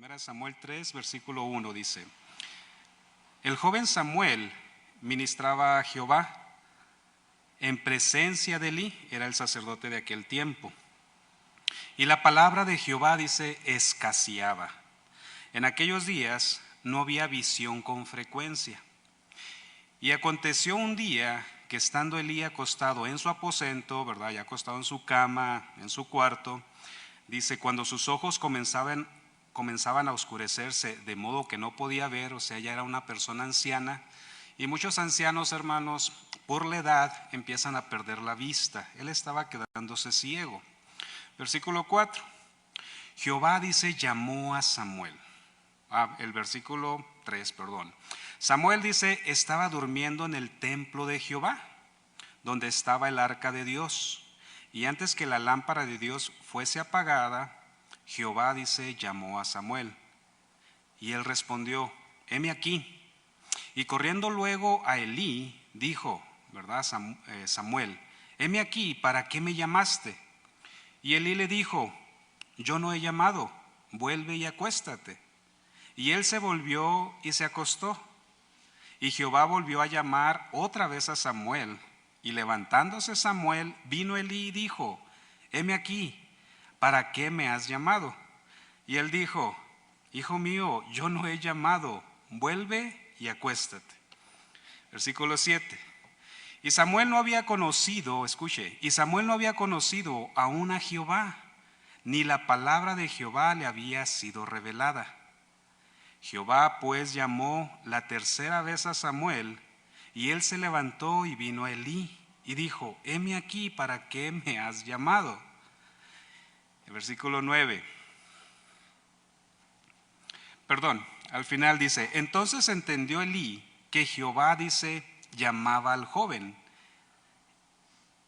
1 Samuel 3, versículo 1 dice: El joven Samuel ministraba a Jehová en presencia de Elí, era el sacerdote de aquel tiempo. Y la palabra de Jehová, dice, escaseaba. En aquellos días no había visión con frecuencia. Y aconteció un día que estando Elí acostado en su aposento, ¿verdad? Ya acostado en su cama, en su cuarto, dice, cuando sus ojos comenzaban a oscurecerse de modo que no podía ver, o sea, ya era una persona anciana. Y muchos ancianos, hermanos, por la edad empiezan a perder la vista. Él estaba quedándose ciego. Versículo 4. Jehová, dice, llamó a Samuel. El versículo 3, perdón. Samuel, dice, estaba durmiendo en el templo de Jehová, donde estaba el arca de Dios. Y antes que la lámpara de Dios fuese apagada, Jehová, dice, llamó a Samuel. Y él respondió, heme aquí. Y corriendo luego a Elí, dijo, ¿verdad? Samuel, heme aquí, ¿para qué me llamaste? Y Elí le dijo, yo no he llamado, vuelve y acuéstate. Y él se volvió y se acostó. Y Jehová volvió a llamar otra vez a Samuel. Y levantándose Samuel, vino Elí y dijo, heme aquí, ¿para qué me has llamado? Y él dijo, hijo mío, yo no he llamado, vuelve y acuéstate. Versículo 7. Y Samuel no había conocido, escuche, y Samuel no había conocido aún a Jehová, ni la palabra de Jehová le había sido revelada. Jehová pues llamó la tercera vez a Samuel, y él se levantó y vino a Elí, y dijo, heme aquí, ¿para qué me has llamado? El versículo 9. Perdón, al final dice, entonces entendió Elí que Jehová, dice, llamaba al joven.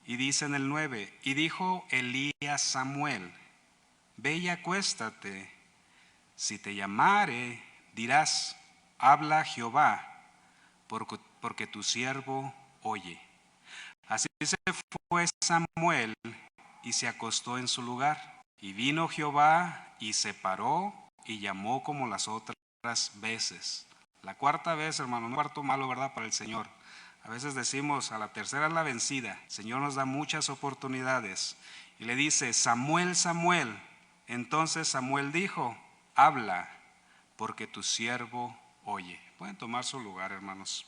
Y dice en el 9, y dijo Elí a Samuel, ve y acuéstate, si te llamare, dirás, habla Jehová, porque tu siervo oye. Así se fue Samuel y se acostó en su lugar. Y vino Jehová y se paró y llamó como las otras veces. La cuarta vez, hermano, un cuarto malo, ¿verdad? Para el Señor. A veces decimos, a la tercera es la vencida. El Señor nos da muchas oportunidades. Y le dice, Samuel, Samuel. Entonces Samuel dijo, habla, porque tu siervo oye. Pueden tomar su lugar, hermanos.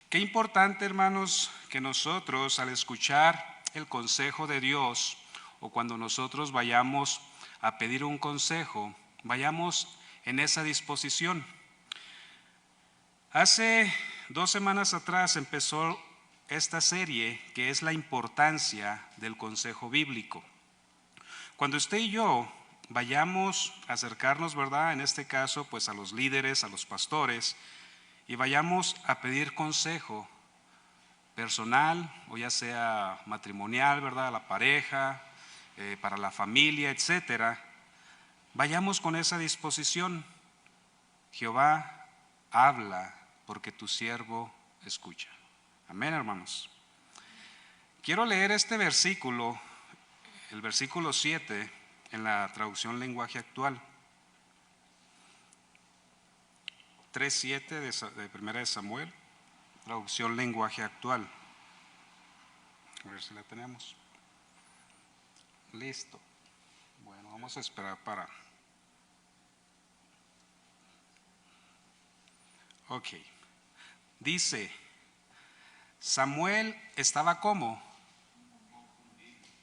Qué importante, hermanos, que nosotros al escuchar el consejo de Dios o cuando nosotros vayamos a pedir un consejo, vayamos en esa disposición. Hace 2 semanas atrás empezó esta serie que es la importancia del consejo bíblico. Cuando usted y yo vayamos a acercarnos, ¿verdad? En este caso, pues a los líderes, a los pastores, y vayamos a pedir consejo personal o ya sea matrimonial, ¿verdad? A la pareja, para la familia, etcétera. Vayamos con esa disposición. Jehová, habla, porque tu siervo escucha. Amén, hermanos. Quiero leer este versículo, el versículo 7, en la traducción lenguaje actual. 3:7 de 1 Samuel, traducción lenguaje actual. A ver si la tenemos. Listo. Bueno, vamos a esperar para... Ok. Dice, Samuel estaba como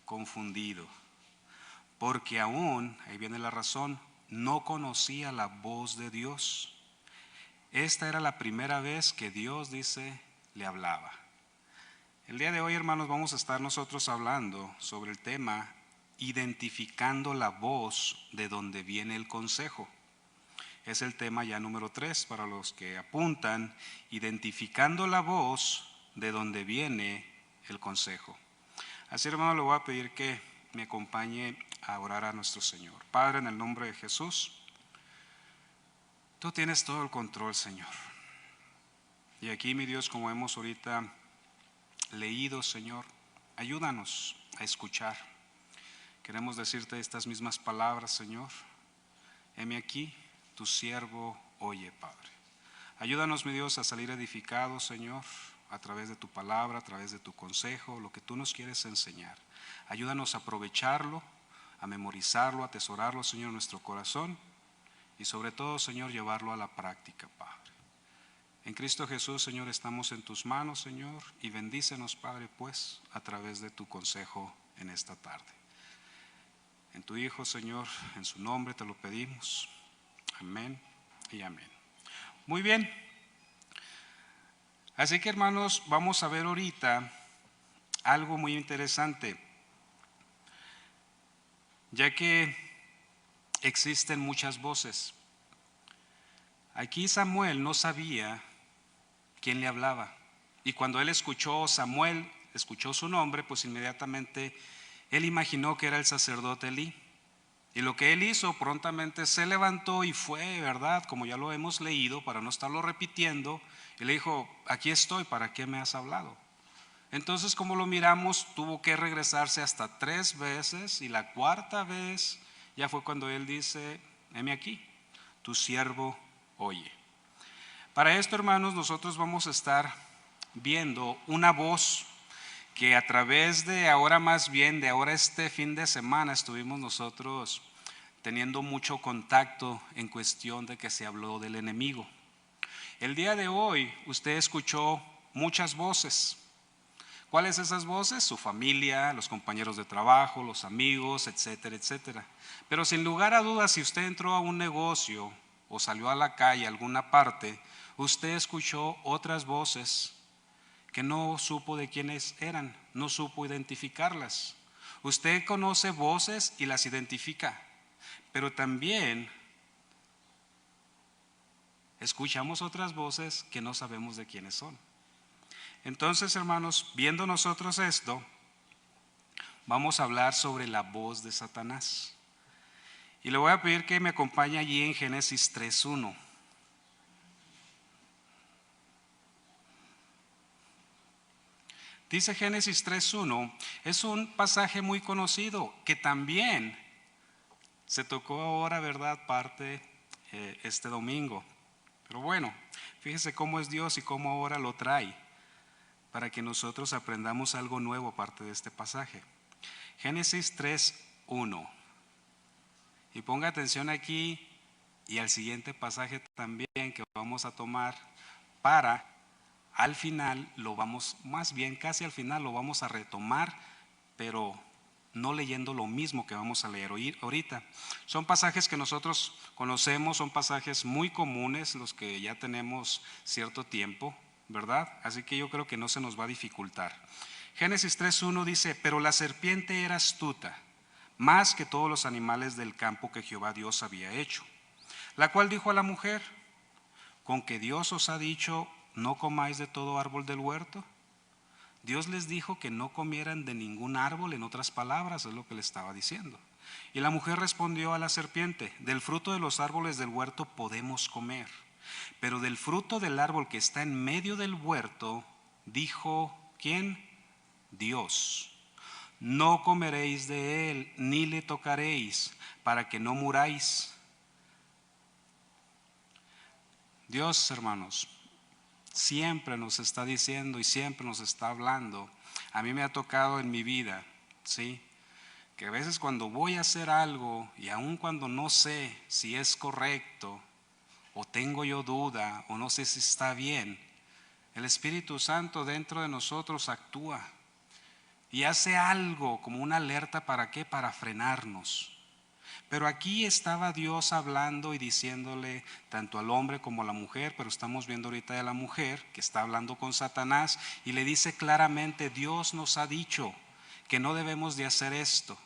confundido, porque aún, ahí viene la razón, no conocía la voz de Dios. Esta era la primera vez que Dios, dice, le hablaba. El día de hoy, hermanos, vamos a estar nosotros hablando sobre el tema identificando la voz de donde viene el consejo. Es el tema ya número 3 para los que apuntan, identificando la voz de donde viene el consejo. Así, hermano, le voy a pedir que me acompañe a orar a nuestro Señor. Padre, en el nombre de Jesús, tú tienes todo el control, Señor. Y aquí, mi Dios, como hemos ahorita leído, Señor, ayúdanos a escuchar. Queremos decirte estas mismas palabras, Señor, heme aquí, tu siervo oye, Padre. Ayúdanos, mi Dios, a salir edificados, Señor, a través de tu palabra, a través de tu consejo, lo que tú nos quieres enseñar. Ayúdanos a aprovecharlo, a memorizarlo, a atesorarlo, Señor, en nuestro corazón y sobre todo, Señor, llevarlo a la práctica, Padre. En Cristo Jesús, Señor, estamos en tus manos, Señor, y bendícenos, Padre, pues, a través de tu consejo en esta tarde. En tu Hijo, Señor, en su nombre te lo pedimos. Amén y amén. Muy bien. Así que, hermanos, vamos a ver ahorita algo muy interesante, ya que existen muchas voces. Aquí Samuel no sabía quién le hablaba, y cuando él escuchó Samuel, escuchó su nombre, pues inmediatamente él imaginó que era el sacerdote Elí. Y lo que él hizo, prontamente se levantó y fue, ¿verdad? Como ya lo hemos leído, para no estarlo repitiendo, y le dijo, aquí estoy, ¿para qué me has hablado? Entonces, como lo miramos, tuvo que regresarse hasta 3 veces, y la cuarta vez ya fue cuando él dice, heme aquí, tu siervo oye. Para esto, hermanos, nosotros vamos a estar viendo una voz que a través de ahora, más bien de ahora este fin de semana, estuvimos nosotros teniendo mucho contacto en cuestión de que se habló del enemigo. El día de hoy usted escuchó muchas voces. ¿Cuáles esas voces? Su familia, los compañeros de trabajo, los amigos, etcétera, etcétera. Pero sin lugar a dudas, si usted entró a un negocio o salió a la calle, a alguna parte, usted escuchó otras voces que no supo de quiénes eran, no supo identificarlas. Usted conoce voces y las identifica, pero también escuchamos otras voces que no sabemos de quiénes son. Entonces, hermanos, viendo nosotros esto, vamos a hablar sobre la voz de Satanás. Y le voy a pedir que me acompañe allí en Génesis 3:1. Dice Génesis 3:1, es un pasaje muy conocido que también se tocó ahora, ¿verdad? Parte este domingo. Pero bueno, fíjese cómo es Dios y cómo ahora lo trae para que nosotros aprendamos algo nuevo aparte de este pasaje. Génesis 3:1. Y ponga atención aquí y al siguiente pasaje también que vamos a tomar para al final lo vamos, más bien casi al final lo vamos a retomar, pero no leyendo lo mismo que vamos a leer ahorita. Son pasajes que nosotros conocemos, son pasajes muy comunes, los que ya tenemos cierto tiempo, ¿verdad? Así que yo creo que no se nos va a dificultar. Génesis 3:1 dice, pero la serpiente era astuta, más que todos los animales del campo que Jehová Dios había hecho, la cual dijo a la mujer, ¿con que Dios os ha dicho, no comáis de todo árbol del huerto? Dios les dijo que no comieran de ningún árbol, en otras palabras, es lo que le estaba diciendo. Y la mujer respondió a la serpiente, del fruto de los árboles del huerto podemos comer, pero del fruto del árbol que está en medio del huerto, dijo, ¿quién? Dios. No comeréis de él, ni le tocaréis, para que no muráis. Dios, hermanos, siempre nos está diciendo y siempre nos está hablando. A mí me ha tocado en mi vida, ¿sí? Que a veces cuando voy a hacer algo y aun cuando no sé si es correcto o tengo yo duda o no sé si está bien, el Espíritu Santo dentro de nosotros actúa y hace algo como una alerta. ¿Para qué? Para frenarnos. Pero aquí estaba Dios hablando y diciéndole tanto al hombre como a la mujer, pero estamos viendo ahorita de la mujer que está hablando con Satanás y le dice claramente, Dios nos ha dicho que no debemos de hacer esto.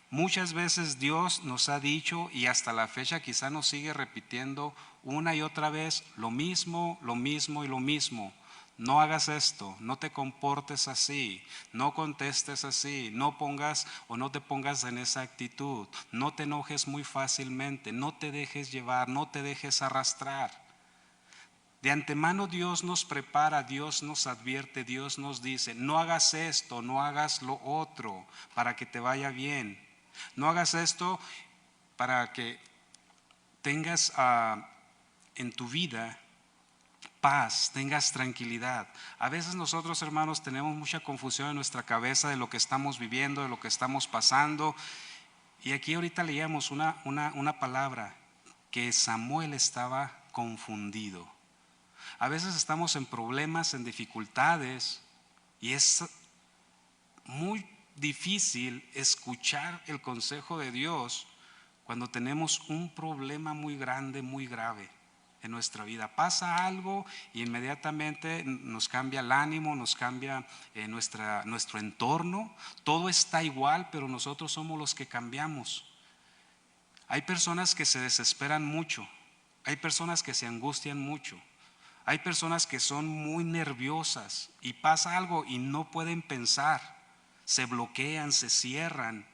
Muchas veces Dios nos ha dicho y hasta la fecha quizá nos sigue repitiendo una y otra vez lo mismo y lo mismo. No hagas esto, no te comportes así, no contestes así, no pongas o no te pongas en esa actitud, no te enojes muy fácilmente, no te dejes llevar, no te dejes arrastrar. De antemano Dios nos prepara, Dios nos advierte, Dios nos dice, no hagas esto, no hagas lo otro para que te vaya bien. No hagas esto para que tengas en tu vida paz, tengas tranquilidad. A veces nosotros, hermanos, tenemos mucha confusión en nuestra cabeza de lo que estamos viviendo, de lo que estamos pasando. Y aquí ahorita leíamos una palabra, que Samuel estaba confundido. A veces estamos en problemas, en dificultades, y es muy difícil escuchar el consejo de Dios cuando tenemos un problema muy grande, muy grave en nuestra vida. Pasa algo y inmediatamente nos cambia el ánimo, nos cambia nuestro entorno. Todo está igual, pero nosotros somos los que cambiamos. Hay personas que se desesperan mucho, hay personas que se angustian mucho, hay personas que son muy nerviosas y pasa algo y no pueden pensar, se bloquean, se cierran.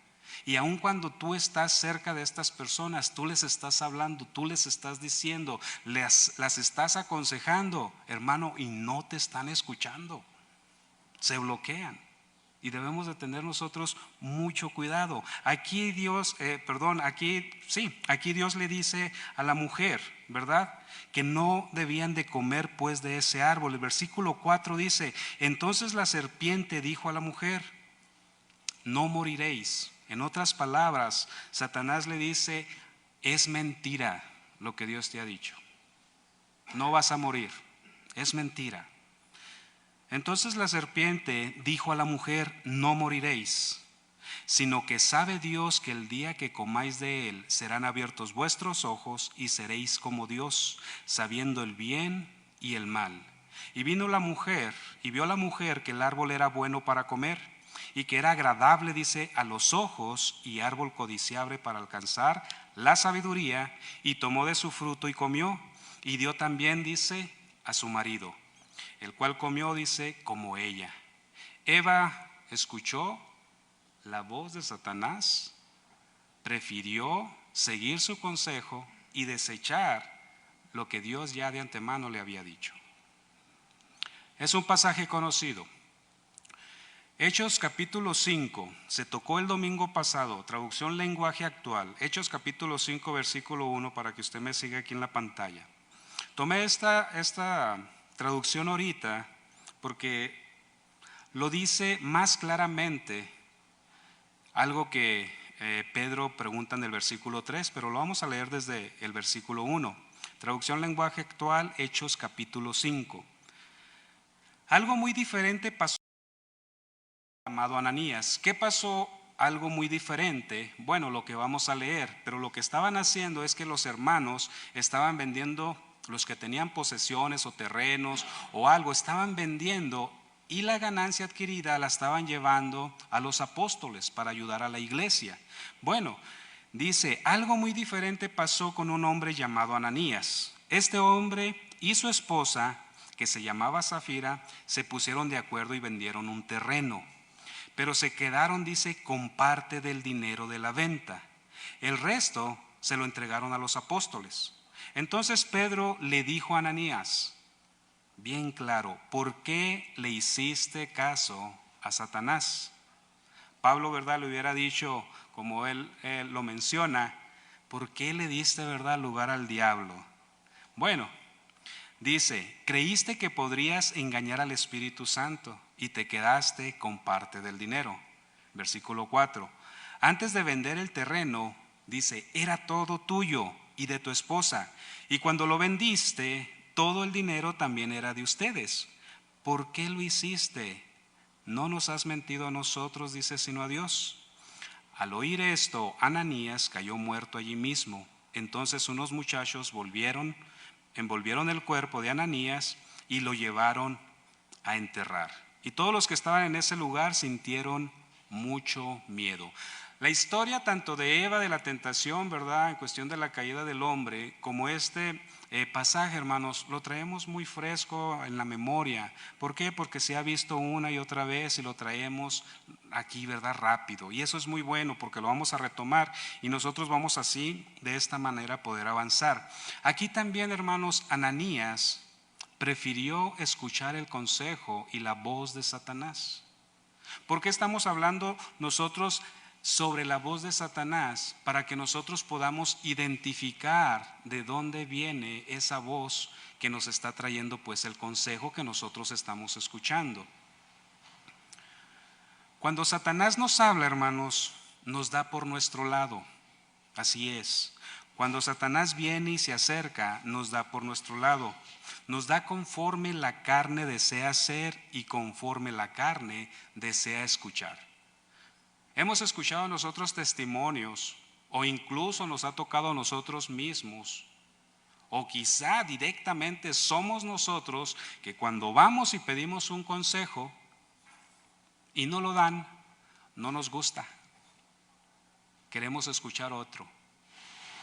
Y aun cuando tú estás cerca de estas personas, tú les estás hablando, tú les estás diciendo, las estás aconsejando, hermano, y no te están escuchando, se bloquean. Y debemos de tener nosotros mucho cuidado. Aquí Dios le dice a la mujer, ¿verdad? Que no debían de comer pues de ese árbol. El versículo 4 dice, entonces la serpiente dijo a la mujer, no moriréis. En otras palabras, Satanás le dice, es mentira lo que Dios te ha dicho. No vas a morir, es mentira. Entonces la serpiente dijo a la mujer, no moriréis, sino que sabe Dios que el día que comáis de él serán abiertos vuestros ojos y seréis como Dios, sabiendo el bien y el mal. Y vino la mujer y vio la mujer que el árbol era bueno para comer y que era agradable, dice, a los ojos y árbol codiciable para alcanzar la sabiduría, y tomó de su fruto y comió, y dio también, dice, a su marido, el cual comió, dice, como ella. Eva escuchó la voz de Satanás, prefirió seguir su consejo y desechar lo que Dios ya de antemano le había dicho. Es un pasaje conocido. Hechos capítulo 5, se tocó el domingo pasado, traducción lenguaje actual. Hechos capítulo 5, versículo 1, para que usted me siga aquí en la pantalla. Tomé esta traducción ahorita porque lo dice más claramente algo que Pedro pregunta en el versículo 3, pero lo vamos a leer desde el versículo 1. Traducción lenguaje actual, Hechos capítulo 5. Algo muy diferente pasó llamado Ananías. ¿Qué pasó? Algo muy diferente. Bueno, lo que vamos a leer, pero lo que estaban haciendo es que los hermanos estaban vendiendo, los que tenían posesiones o terrenos o algo, estaban vendiendo y la ganancia adquirida la estaban llevando a los apóstoles para ayudar a la iglesia. Bueno, dice, algo muy diferente pasó con un hombre llamado Ananías. Este hombre y su esposa, que se llamaba Zafira, se pusieron de acuerdo y vendieron un terreno. Pero se quedaron, dice, con parte del dinero de la venta. El resto se lo entregaron a los apóstoles. Entonces Pedro le dijo a Ananías, bien claro, ¿por qué le hiciste caso a Satanás? Pablo, ¿verdad? Le hubiera dicho, como él lo menciona, ¿por qué le diste, verdad, lugar al diablo? Bueno, dice, creíste que podrías engañar al Espíritu Santo y te quedaste con parte del dinero. Versículo 4. Antes de vender el terreno, dice, era todo tuyo y de tu esposa. Y cuando lo vendiste, todo el dinero también era de ustedes. ¿Por qué lo hiciste? No nos has mentido a nosotros, dice, sino a Dios. Al oír esto, Ananías cayó muerto allí mismo. Entonces unos muchachos envolvieron el cuerpo de Ananías y lo llevaron a enterrar. Y todos los que estaban en ese lugar sintieron mucho miedo. La historia tanto de Eva, de la tentación, ¿verdad?, en cuestión de la caída del hombre, como este pasaje, hermanos, lo traemos muy fresco en la memoria. ¿Por qué? Porque se ha visto una y otra vez y lo traemos aquí, ¿verdad?, rápido. Y eso es muy bueno porque lo vamos a retomar y nosotros vamos así, de esta manera, poder avanzar. Aquí también, hermanos, Ananías prefirió escuchar el consejo y la voz de Satanás. ¿Por qué estamos hablando nosotros sobre la voz de Satanás para que nosotros podamos identificar de dónde viene esa voz que nos está trayendo pues el consejo que nosotros estamos escuchando. Cuando Satanás nos habla, hermanos, nos da por nuestro lado. Así es. Cuando Satanás viene y se acerca, nos da por nuestro lado. Nos da conforme la carne desea ser y conforme la carne desea escuchar. Hemos escuchado nosotros testimonios, o incluso nos ha tocado a nosotros mismos, o quizá directamente somos nosotros que cuando vamos y pedimos un consejo y no lo dan, no nos gusta. Queremos escuchar otro.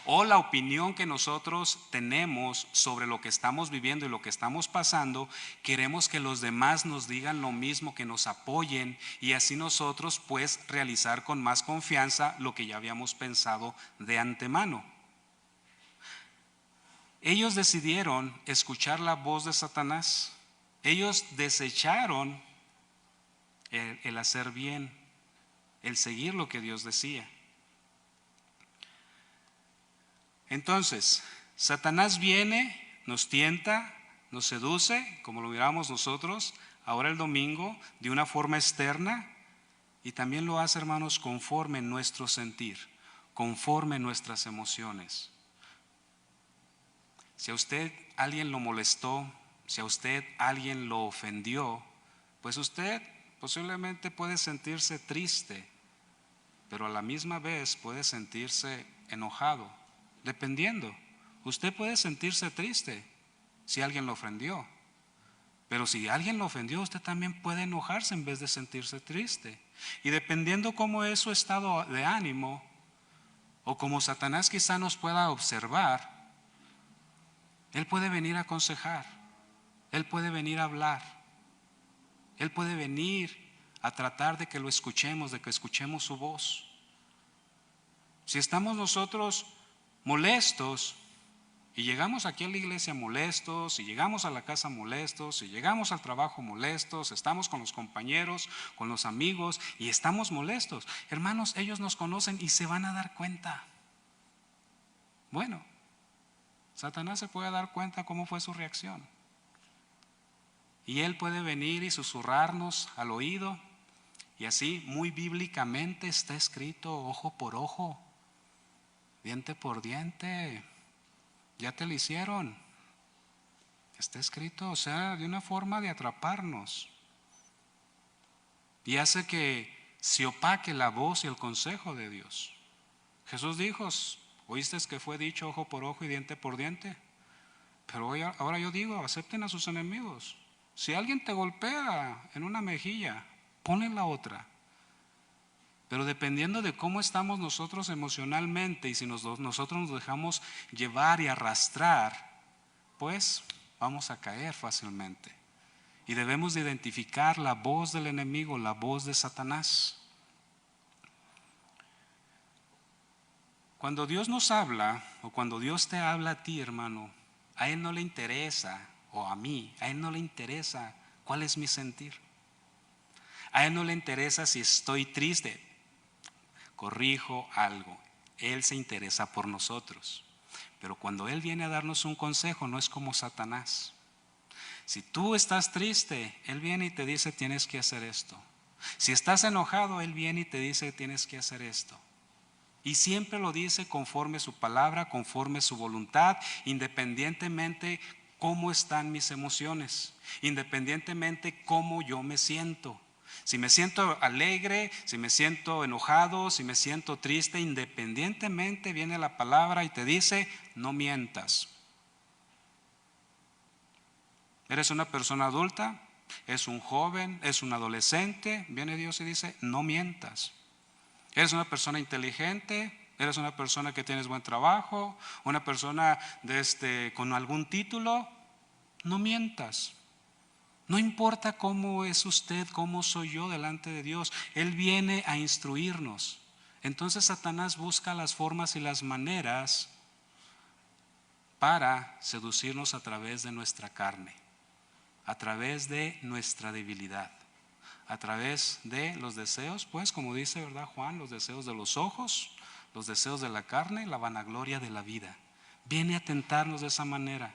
O la opinión que nosotros tenemos sobre lo que estamos viviendo y lo que estamos pasando, queremos que los demás nos digan lo mismo, que nos apoyen y así nosotros pues realizar con más confianza lo que ya habíamos pensado de antemano. Ellos decidieron escuchar la voz de Satanás. Ellos desecharon el hacer bien, el seguir lo que Dios decía. Entonces, Satanás viene, nos tienta, nos seduce, como lo miramos nosotros ahora el domingo, de una forma externa, y también lo hace, hermanos, conforme nuestro sentir, conforme nuestras emociones. Si a usted alguien lo molestó, si a usted alguien lo ofendió, pues usted posiblemente puede sentirse triste, pero a la misma vez puede sentirse enojado. Dependiendo, usted puede sentirse triste si alguien lo ofendió, pero si alguien lo ofendió, usted también puede enojarse en vez de sentirse triste. Y dependiendo cómo es su estado de ánimo, o como Satanás quizá nos pueda observar, él puede venir a aconsejar, él puede venir a hablar, él puede venir a tratar de que lo escuchemos, de que escuchemos su voz. Si estamos nosotros molestos y llegamos aquí a la iglesia molestos, y llegamos a la casa molestos, y llegamos al trabajo molestos, estamos con los compañeros, con los amigos y estamos molestos, hermanos, ellos nos conocen y se van a dar cuenta. Bueno, Satanás se puede dar cuenta cómo fue su reacción y él puede venir y susurrarnos al oído, y así muy bíblicamente está escrito: ojo por ojo, diente por diente, ya te lo hicieron. Está escrito, o sea, de una forma de atraparnos. Y hace que se opaque la voz y el consejo de Dios. Jesús dijo: oíste que fue dicho ojo por ojo y diente por diente, pero ahora yo digo, acepten a sus enemigos. Si alguien te golpea en una mejilla, ponle la otra. Pero dependiendo de cómo estamos nosotros emocionalmente, y si nosotros nos dejamos llevar y arrastrar, pues vamos a caer fácilmente. Y debemos de identificar la voz del enemigo, la voz de Satanás. Cuando Dios nos habla, o cuando Dios te habla a ti, hermano, a Él no le interesa, o a mí, a Él no le interesa cuál es mi sentir. A Él no le interesa si estoy triste. Corrijo algo, Él se interesa por nosotros. Pero cuando Él viene a darnos un consejo, no es como Satanás. Si tú estás triste, Él viene y te dice: tienes que hacer esto. Si estás enojado, Él viene y te dice: tienes que hacer esto. Y siempre lo dice conforme su palabra, conforme su voluntad, independientemente cómo están mis emociones, independientemente cómo yo me siento. Si me siento alegre, si me siento enojado, si me siento triste, independientemente viene la palabra y te dice: no mientas. Eres una persona adulta, es un joven, es un adolescente, viene Dios y dice: no mientas. Eres una persona inteligente, eres una persona que tienes buen trabajo, una persona con algún título, no mientas. No importa cómo es usted, cómo soy yo delante de Dios, Él viene a instruirnos. Entonces Satanás busca las formas y las maneras para seducirnos a través de nuestra carne, a través de nuestra debilidad, a través de los deseos, pues como dice, ¿verdad, Juan? Los deseos de los ojos, los deseos de la carne, la vanagloria de la vida. Viene a tentarnos de esa manera.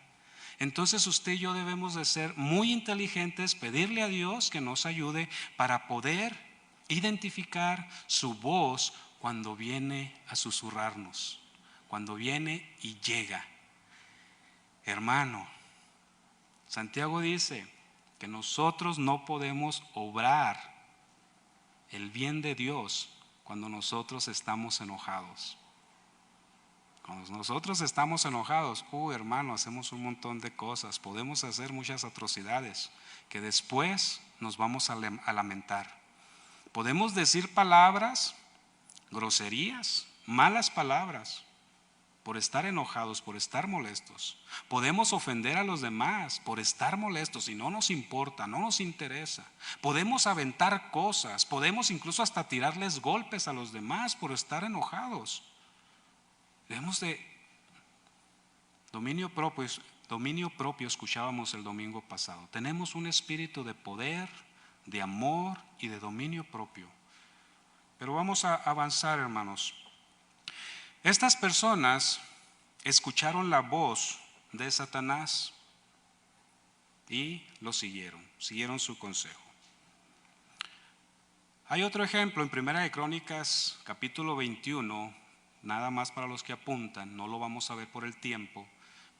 Entonces usted y yo debemos de ser muy inteligentes, pedirle a Dios que nos ayude para poder identificar su voz cuando viene a susurrarnos, cuando viene y llega. Hermano, Santiago dice que nosotros no podemos obrar el bien de Dios cuando nosotros estamos enojados. Cuando nosotros estamos enojados, hermano, hacemos un montón de cosas, podemos hacer muchas atrocidades que después nos vamos a lamentar. Podemos decir palabras, groserías, malas palabras, por estar enojados, por estar molestos. Podemos ofender a los demás por estar molestos y no nos importa, no nos interesa. Podemos aventar cosas, podemos incluso hasta tirarles golpes a los demás por estar enojados. Debemos de dominio propio, escuchábamos el domingo pasado. Tenemos un espíritu de poder, de amor y de dominio propio. Pero vamos a avanzar, hermanos. Estas personas escucharon la voz de Satanás y lo siguieron su consejo. Hay otro ejemplo en Primera de Crónicas, capítulo 21, nada más para los que apuntan, no lo vamos a ver por el tiempo,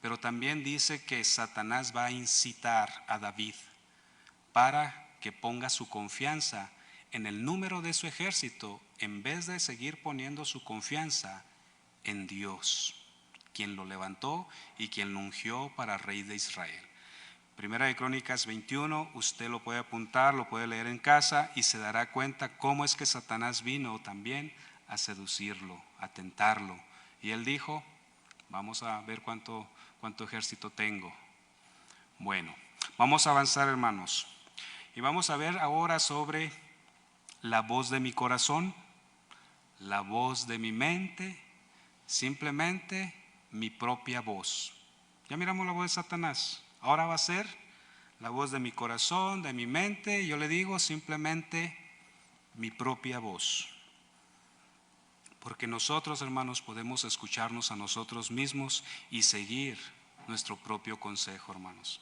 pero también dice que Satanás va a incitar a David para que ponga su confianza en el número de su ejército en vez de seguir poniendo su confianza en Dios, quien lo levantó y quien lo ungió para rey de Israel. Primera de Crónicas 21, usted lo puede apuntar, lo puede leer en casa y se dará cuenta cómo es que Satanás vino también a seducirlo, a tentarlo. Y él dijo, vamos a ver cuánto ejército tengo. Bueno, vamos a avanzar, hermanos. Y vamos a ver ahora sobre la voz de mi corazón, la voz de mi mente, simplemente mi propia voz. Ya miramos la voz de Satanás. Ahora va a ser la voz de mi corazón, de mi mente. Yo le digo simplemente mi propia voz. Porque nosotros, hermanos, podemos escucharnos a nosotros mismos y seguir nuestro propio consejo, hermanos.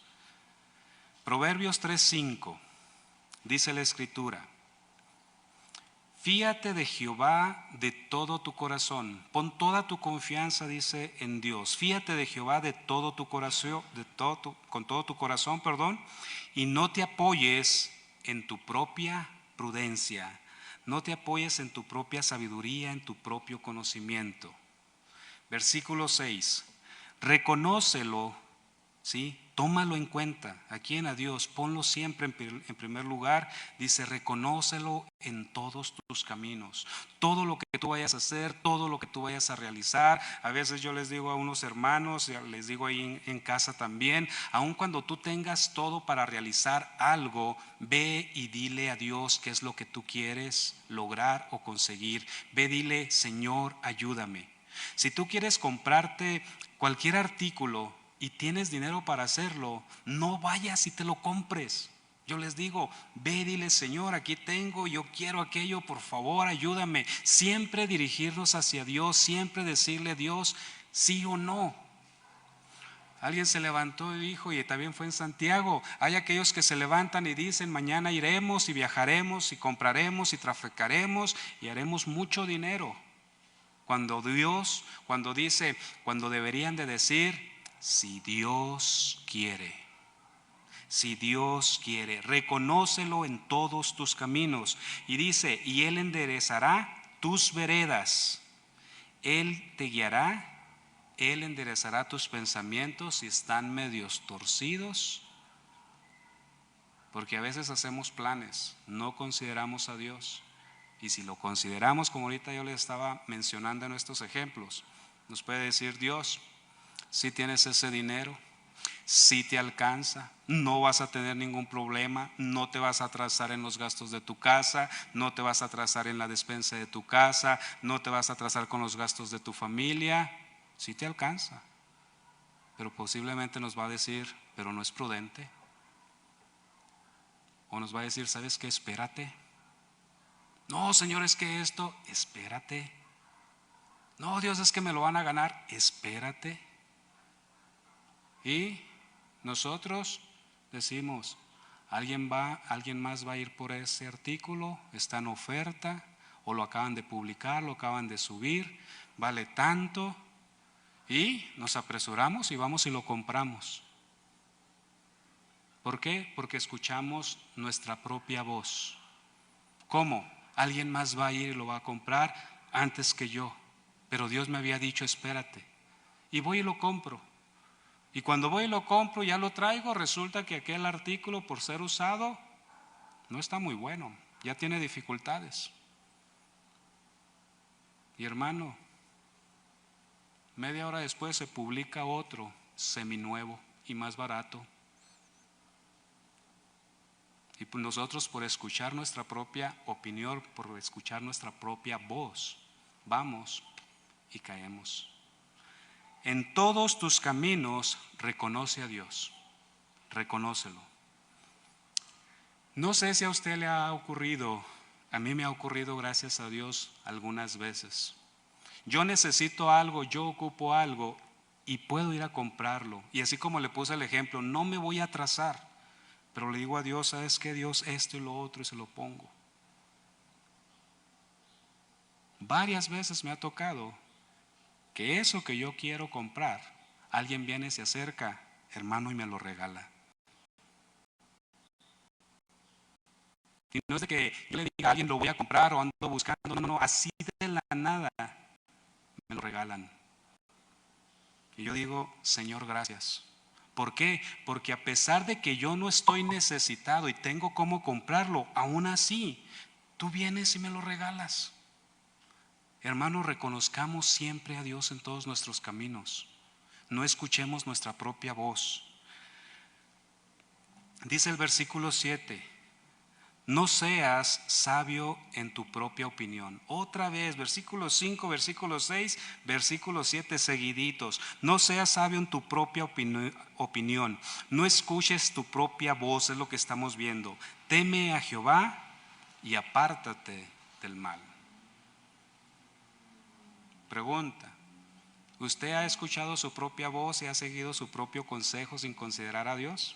Proverbios 3:5 dice la Escritura: fíate de Jehová de todo tu corazón, pon toda tu confianza, dice, en Dios. Fíate de Jehová de todo tu corazón, con todo tu corazón, y no te apoyes en tu propia prudencia, no te apoyes en tu propia sabiduría, en tu propio conocimiento. Versículo 6, reconócelo, ¿sí? Tómalo en cuenta, aquí en a Dios, ponlo siempre en primer lugar. Dice, reconócelo en todos tus caminos. Todo lo que tú vayas a hacer, todo lo que tú vayas a realizar. A veces yo les digo a unos hermanos, les digo ahí en casa también, aun cuando tú tengas todo para realizar algo, ve y dile a Dios qué es lo que tú quieres lograr o conseguir. Ve, dile, Señor, ayúdame. Si tú quieres comprarte cualquier artículo y tienes dinero para hacerlo, no vayas y te lo compres. Yo les digo, ve, dile, Señor, aquí tengo, yo quiero aquello, por favor, ayúdame. Siempre dirigirnos hacia Dios, siempre decirle a Dios sí o no. Alguien se levantó y dijo, y también fue en Santiago, hay aquellos que se levantan y dicen, mañana iremos y viajaremos y compraremos y traficaremos y haremos mucho dinero. Cuando deberían de decir, si Dios quiere, si Dios quiere, reconócelo en todos tus caminos. Y dice, y Él enderezará tus veredas, Él te guiará, Él enderezará tus pensamientos si están medios torcidos. Porque a veces hacemos planes, no consideramos a Dios. Y si lo consideramos, como ahorita yo les estaba mencionando en estos ejemplos, nos puede decir Dios, si tienes ese dinero, si te alcanza, no vas a tener ningún problema, no te vas a atrasar en los gastos de tu casa, no te vas a atrasar en la despensa de tu casa, no te vas a atrasar con los gastos de tu familia, si te alcanza. Pero posiblemente nos va a decir, pero no es prudente. O nos va a decir, ¿sabes qué? Espérate. No, Señor, es que esto, espérate. No, Dios, es que me lo van a ganar, espérate. Y nosotros decimos, alguien más va a ir por ese artículo, está en oferta, o lo acaban de publicar, lo acaban de subir, vale tanto, y nos apresuramos y vamos y lo compramos. ¿Por qué? Porque escuchamos nuestra propia voz. ¿Cómo? Alguien más va a ir y lo va a comprar antes que yo, pero Dios me había dicho espérate, y voy y lo compro. Y cuando voy y lo compro, ya lo traigo, resulta que aquel artículo, por ser usado, no está muy bueno, ya tiene dificultades. Y hermano, media hora después se publica otro seminuevo y más barato. Y nosotros, por escuchar nuestra propia opinión, por escuchar nuestra propia voz, vamos y caemos. En todos tus caminos reconoce a Dios, reconócelo. No sé si a usted le ha ocurrido, a mí me ha ocurrido, gracias a Dios, algunas veces. Yo necesito algo, yo ocupo algo y puedo ir a comprarlo. Y así como le puse el ejemplo, no me voy a atrasar, pero le digo a Dios, ¿sabes qué, Dios? Esto y lo otro, y se lo pongo. Varias veces me ha tocado que eso que yo quiero comprar, alguien viene, se acerca, hermano, y me lo regala. Y no es de que yo le diga a alguien lo voy a comprar o ando buscando, no, así de la nada me lo regalan. Y yo digo, Señor, gracias. ¿Por qué? Porque a pesar de que yo no estoy necesitado y tengo cómo comprarlo, aún así, tú vienes y me lo regalas. Hermanos, reconozcamos siempre a Dios en todos nuestros caminos. No escuchemos nuestra propia voz. Dice el versículo 7, no seas sabio en tu propia opinión. Otra vez, versículo 5, versículo 6, versículo 7 seguiditos. No seas sabio en tu propia opinión. No escuches tu propia voz, es lo que estamos viendo. Teme a Jehová y apártate del mal. Pregunta, ¿usted ha escuchado su propia voz y ha seguido su propio consejo sin considerar a Dios?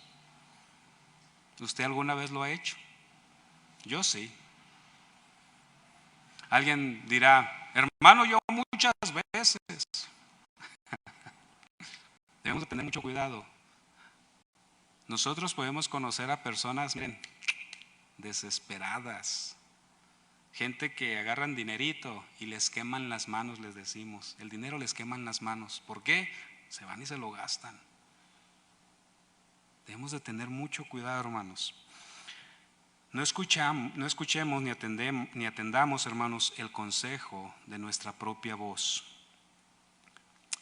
¿Usted alguna vez lo ha hecho? Yo sí. Alguien dirá, hermano, yo muchas veces. Debemos de tener mucho cuidado. Nosotros podemos conocer a personas, miren, desesperadas. Gente que agarran dinerito y les queman las manos, les decimos. El dinero les queman las manos. ¿Por qué? Se van y se lo gastan. Debemos de tener mucho cuidado, hermanos. No escuchemos ni atendamos, hermanos, el consejo de nuestra propia voz.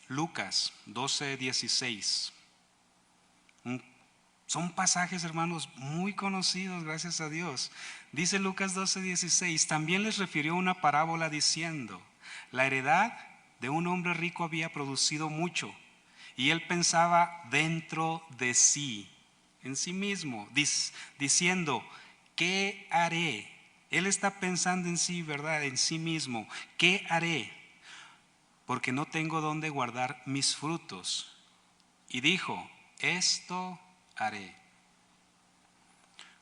Lucas 12:16. Son pasajes, hermanos, muy conocidos, gracias a Dios. Dice Lucas 12:16, también les refirió una parábola diciendo, la heredad de un hombre rico había producido mucho, y él pensaba dentro de sí, en sí mismo, diciendo, ¿qué haré? Él está pensando en sí, ¿verdad? En sí mismo, ¿qué haré? Porque no tengo dónde guardar mis frutos. Y dijo, esto haré.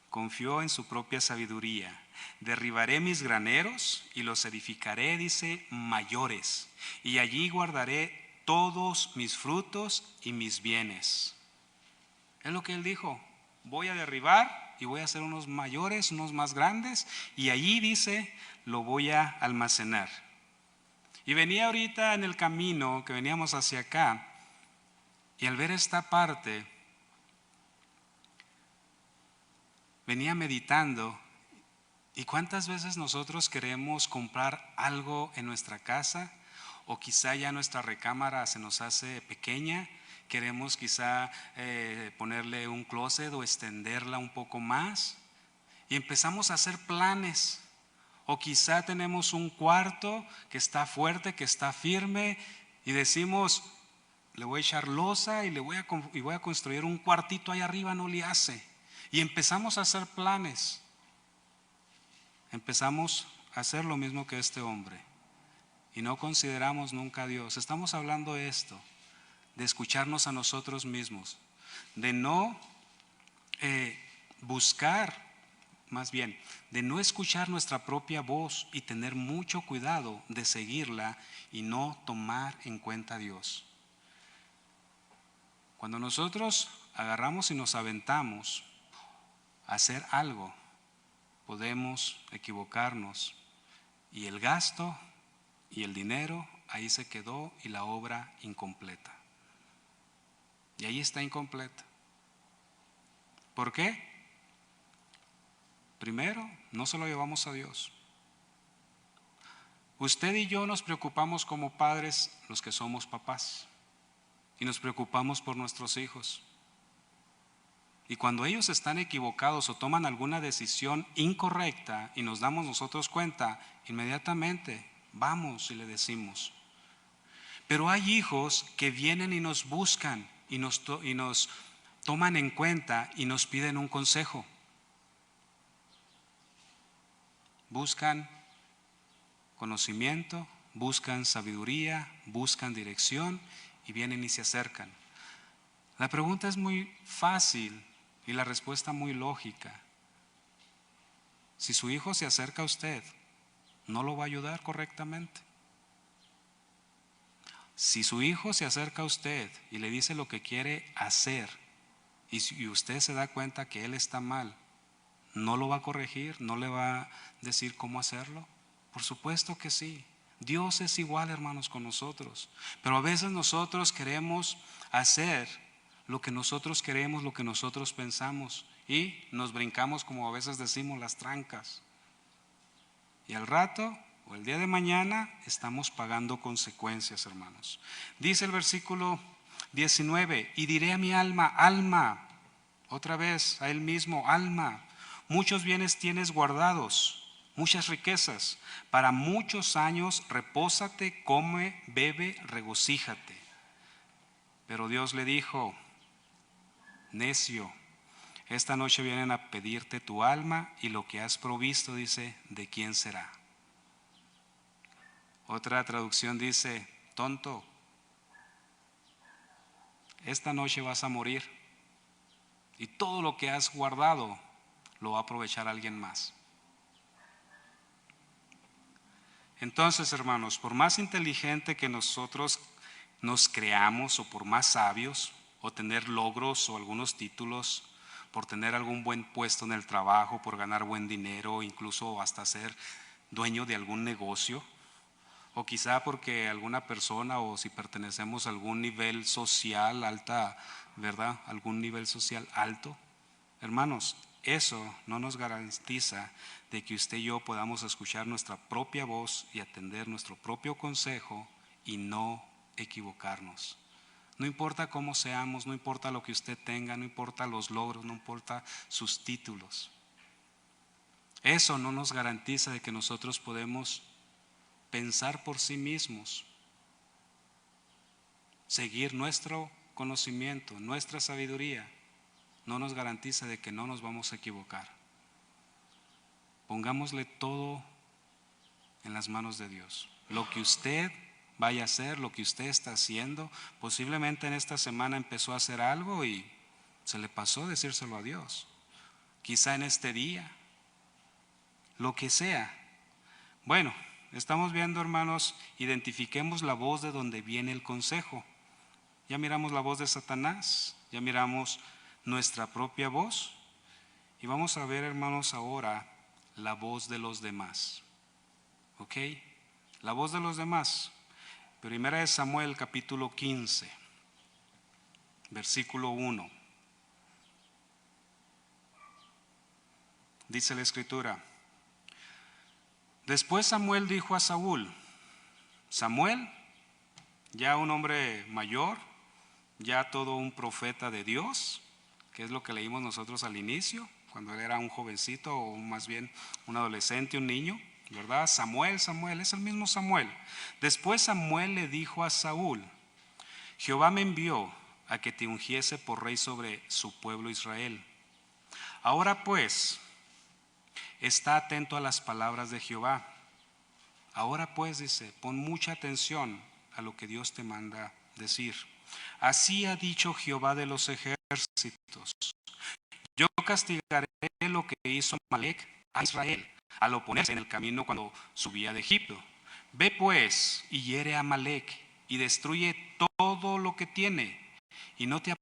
Confió en su propia sabiduría. Derribaré mis graneros y los edificaré, dice, mayores. Y allí guardaré todos mis frutos y mis bienes. Es lo que él dijo. Voy a derribar y voy a hacer unos mayores, unos más grandes. Y allí, dice, lo voy a almacenar. Y venía ahorita en el camino que veníamos hacia acá. Y al ver esta parte, venía meditando, ¿y cuántas veces nosotros queremos comprar algo en nuestra casa? O quizá ya nuestra recámara se nos hace pequeña, queremos quizá ponerle un closet o extenderla un poco más, y empezamos a hacer planes. O quizá tenemos un cuarto que está fuerte, que está firme, y decimos, le voy a echar losa y voy a construir un cuartito ahí arriba, no le hace. Y empezamos a hacer planes. Empezamos a hacer lo mismo que este hombre. Y no consideramos nunca a Dios. Estamos hablando de esto, de escucharnos a nosotros mismos, de no buscar, más bien, de no escuchar nuestra propia voz y tener mucho cuidado de seguirla y no tomar en cuenta a Dios. Cuando nosotros agarramos y nos aventamos a hacer algo, podemos equivocarnos y el gasto y el dinero ahí se quedó y la obra incompleta. Y ahí está incompleta. ¿Por qué? Primero, no se lo llevamos a Dios. Usted y yo nos preocupamos como padres, los que somos papás, y nos preocupamos por nuestros hijos. Y cuando ellos están equivocados o toman alguna decisión incorrecta y nos damos nosotros cuenta, inmediatamente vamos y le decimos. Pero hay hijos que vienen y nos buscan y nos toman en cuenta y nos piden un consejo. Buscan conocimiento, buscan sabiduría, buscan dirección y vienen y se acercan. La pregunta es muy fácil y la respuesta muy lógica. Si su hijo se acerca a usted, ¿no lo va a ayudar correctamente? Si su hijo se acerca a usted y le dice lo que quiere hacer y usted se da cuenta que él está mal, ¿no lo va a corregir? ¿No le va a decir cómo hacerlo? Por supuesto que sí. Dios es igual, hermanos, con nosotros. Pero a veces nosotros queremos hacer lo que nosotros queremos, lo que nosotros pensamos, y nos brincamos, como a veces decimos, las trancas. Y al rato o el día de mañana estamos pagando consecuencias, hermanos. Dice el versículo 19: y diré a mi alma, alma, otra vez a él mismo, alma, muchos bienes tienes guardados, muchas riquezas, para muchos años, repósate, come, bebe, regocíjate. Pero Dios le dijo: necio, esta noche vienen a pedirte tu alma y lo que has provisto, dice, ¿de quién será? Otra traducción dice: tonto, esta noche vas a morir y todo lo que has guardado lo va a aprovechar alguien más. Entonces, hermanos, por más inteligente que nosotros nos creamos, o por más sabios, o tener logros o algunos títulos, por tener algún buen puesto en el trabajo, por ganar buen dinero, incluso hasta ser dueño de algún negocio, o quizá porque alguna persona, o si pertenecemos a algún nivel social alta, ¿verdad? Algún nivel social alto, hermanos, eso no nos garantiza de que usted y yo podamos escuchar nuestra propia voz y atender nuestro propio consejo y no equivocarnos. No importa cómo seamos, no importa lo que usted tenga, no importa los logros, no importa sus títulos. Eso no nos garantiza de que nosotros podemos pensar por sí mismos, seguir nuestro conocimiento, nuestra sabiduría. No nos garantiza de que no nos vamos a equivocar. Pongámosle todo en las manos de Dios. Lo que usted vaya a hacer, lo que usted está haciendo, posiblemente en esta semana empezó a hacer algo y se le pasó decírselo a Dios. Quizá en este día, lo que sea. Bueno, estamos viendo, hermanos, identifiquemos la voz de donde viene el consejo. Ya miramos la voz de Satanás, ya miramos nuestra propia voz, y vamos a ver, hermanos, ahora la voz de los demás. ¿Ok? La voz de los demás. Primera de Samuel, capítulo 15, versículo 1. Dice la escritura: después Samuel dijo a Saúl, Samuel, ya un hombre mayor, ya todo un profeta de Dios, que es lo que leímos nosotros al inicio, cuando él era un jovencito, o más bien un adolescente, un niño, ¿verdad? Samuel, Samuel, es el mismo Samuel. Después Samuel le dijo a Saúl, Jehová me envió a que te ungiese por rey sobre su pueblo Israel. Ahora pues, está atento a las palabras de Jehová. Ahora pues, dice, pon mucha atención a lo que Dios te manda decir. Así ha dicho Jehová de los ejércitos: yo castigaré lo que hizo Amalec a Israel al oponerse en el camino cuando subía de Egipto. Ve pues y hiere a Amalec y destruye todo lo que tiene, y no te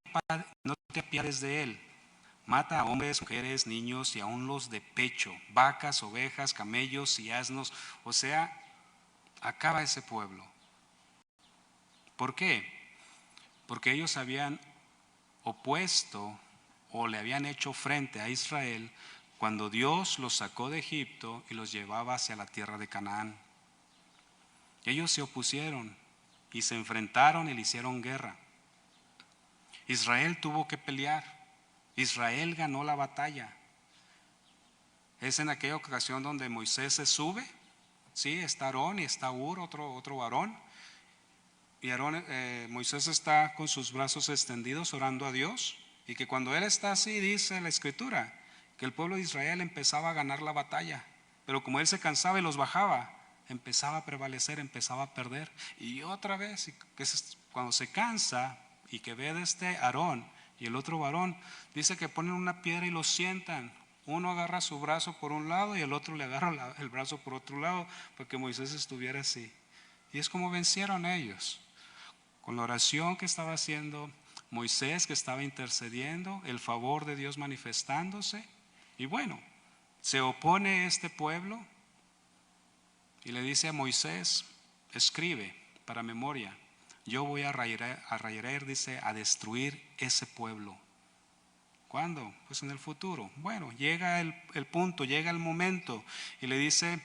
apiades de él. Mata a hombres, mujeres, niños y aun los de pecho, vacas, ovejas, camellos y asnos. O sea, acaba ese pueblo. ¿Por qué? Porque ellos habían opuesto o le habían hecho frente a Israel cuando Dios los sacó de Egipto y los llevaba hacia la tierra de Canaán. Ellos se opusieron y se enfrentaron y le hicieron guerra. Israel tuvo que pelear. Israel ganó la batalla. Es en aquella ocasión donde Moisés se sube. Sí, está Aarón y está Hur, otro varón. Y Moisés está con sus brazos extendidos orando a Dios. Y que cuando él está así, dice la escritura, que el pueblo de Israel empezaba a ganar la batalla. Pero como él se cansaba y los bajaba, empezaba a prevalecer, empezaba a perder. Y otra vez, cuando se cansa y que ve de este Aarón y el otro varón, dice que ponen una piedra y los sientan. Uno agarra su brazo por un lado y el otro le agarra el brazo por otro lado, para que Moisés estuviera así. Y es como vencieron ellos, con la oración que estaba haciendo Moisés, que estaba intercediendo, el favor de Dios manifestándose. Y bueno, se opone este pueblo y le dice a Moisés: escribe para memoria, yo voy a raer, dice, a destruir ese pueblo. ¿Cuándo? Pues en el futuro. Bueno, llega el punto, llega el momento y le dice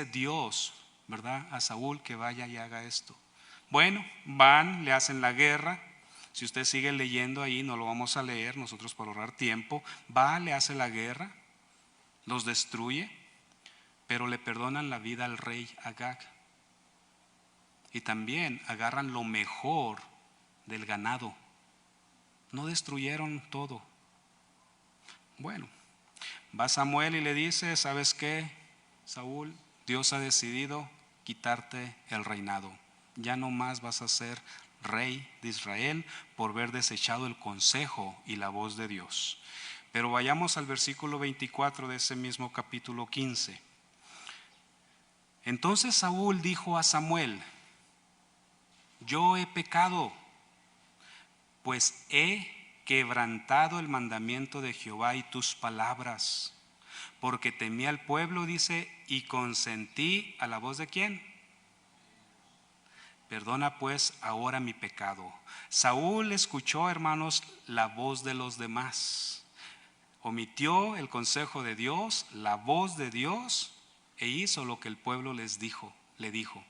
Dios, ¿verdad?, a Saúl que vaya y haga esto. Bueno, van, le hacen la guerra. Si usted sigue leyendo ahí, no lo vamos a leer nosotros por ahorrar tiempo. Va, le hace la guerra, los destruye, pero le perdonan la vida al rey Agag. Y también agarran lo mejor del ganado. No destruyeron todo. Bueno, va Samuel y le dice: ¿sabes qué, Saúl? Dios ha decidido quitarte el reinado. Ya no más vas a ser rey de Israel por haber desechado el consejo y la voz de Dios. Pero vayamos al versículo 24 de ese mismo capítulo 15. Entonces Saúl dijo a Samuel: yo he pecado, pues he quebrantado el mandamiento de Jehová y tus palabras, porque temí al pueblo, dice, y consentí a la voz de ¿quién? Perdona pues ahora mi pecado. Saúl escuchó, hermanos, la voz de los demás. Omitió el consejo de Dios, la voz de Dios, e hizo lo que el pueblo le dijo.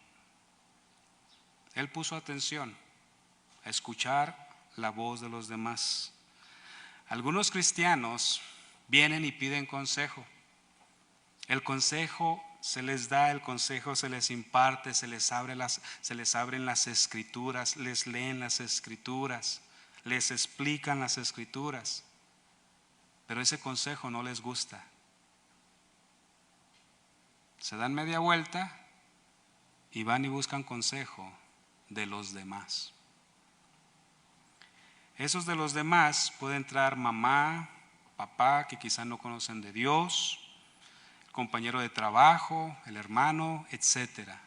Él puso atención a escuchar la voz de los demás. Algunos cristianos vienen y piden consejo. El consejo se les da, el consejo se les imparte, se les abren las escrituras, les leen las escrituras, les explican las escrituras, pero ese consejo no les gusta. Se dan media vuelta y van y buscan consejo de los demás. Esos de los demás puede entrar mamá, papá, que quizá no conocen de Dios, el compañero de trabajo, el hermano, etcétera.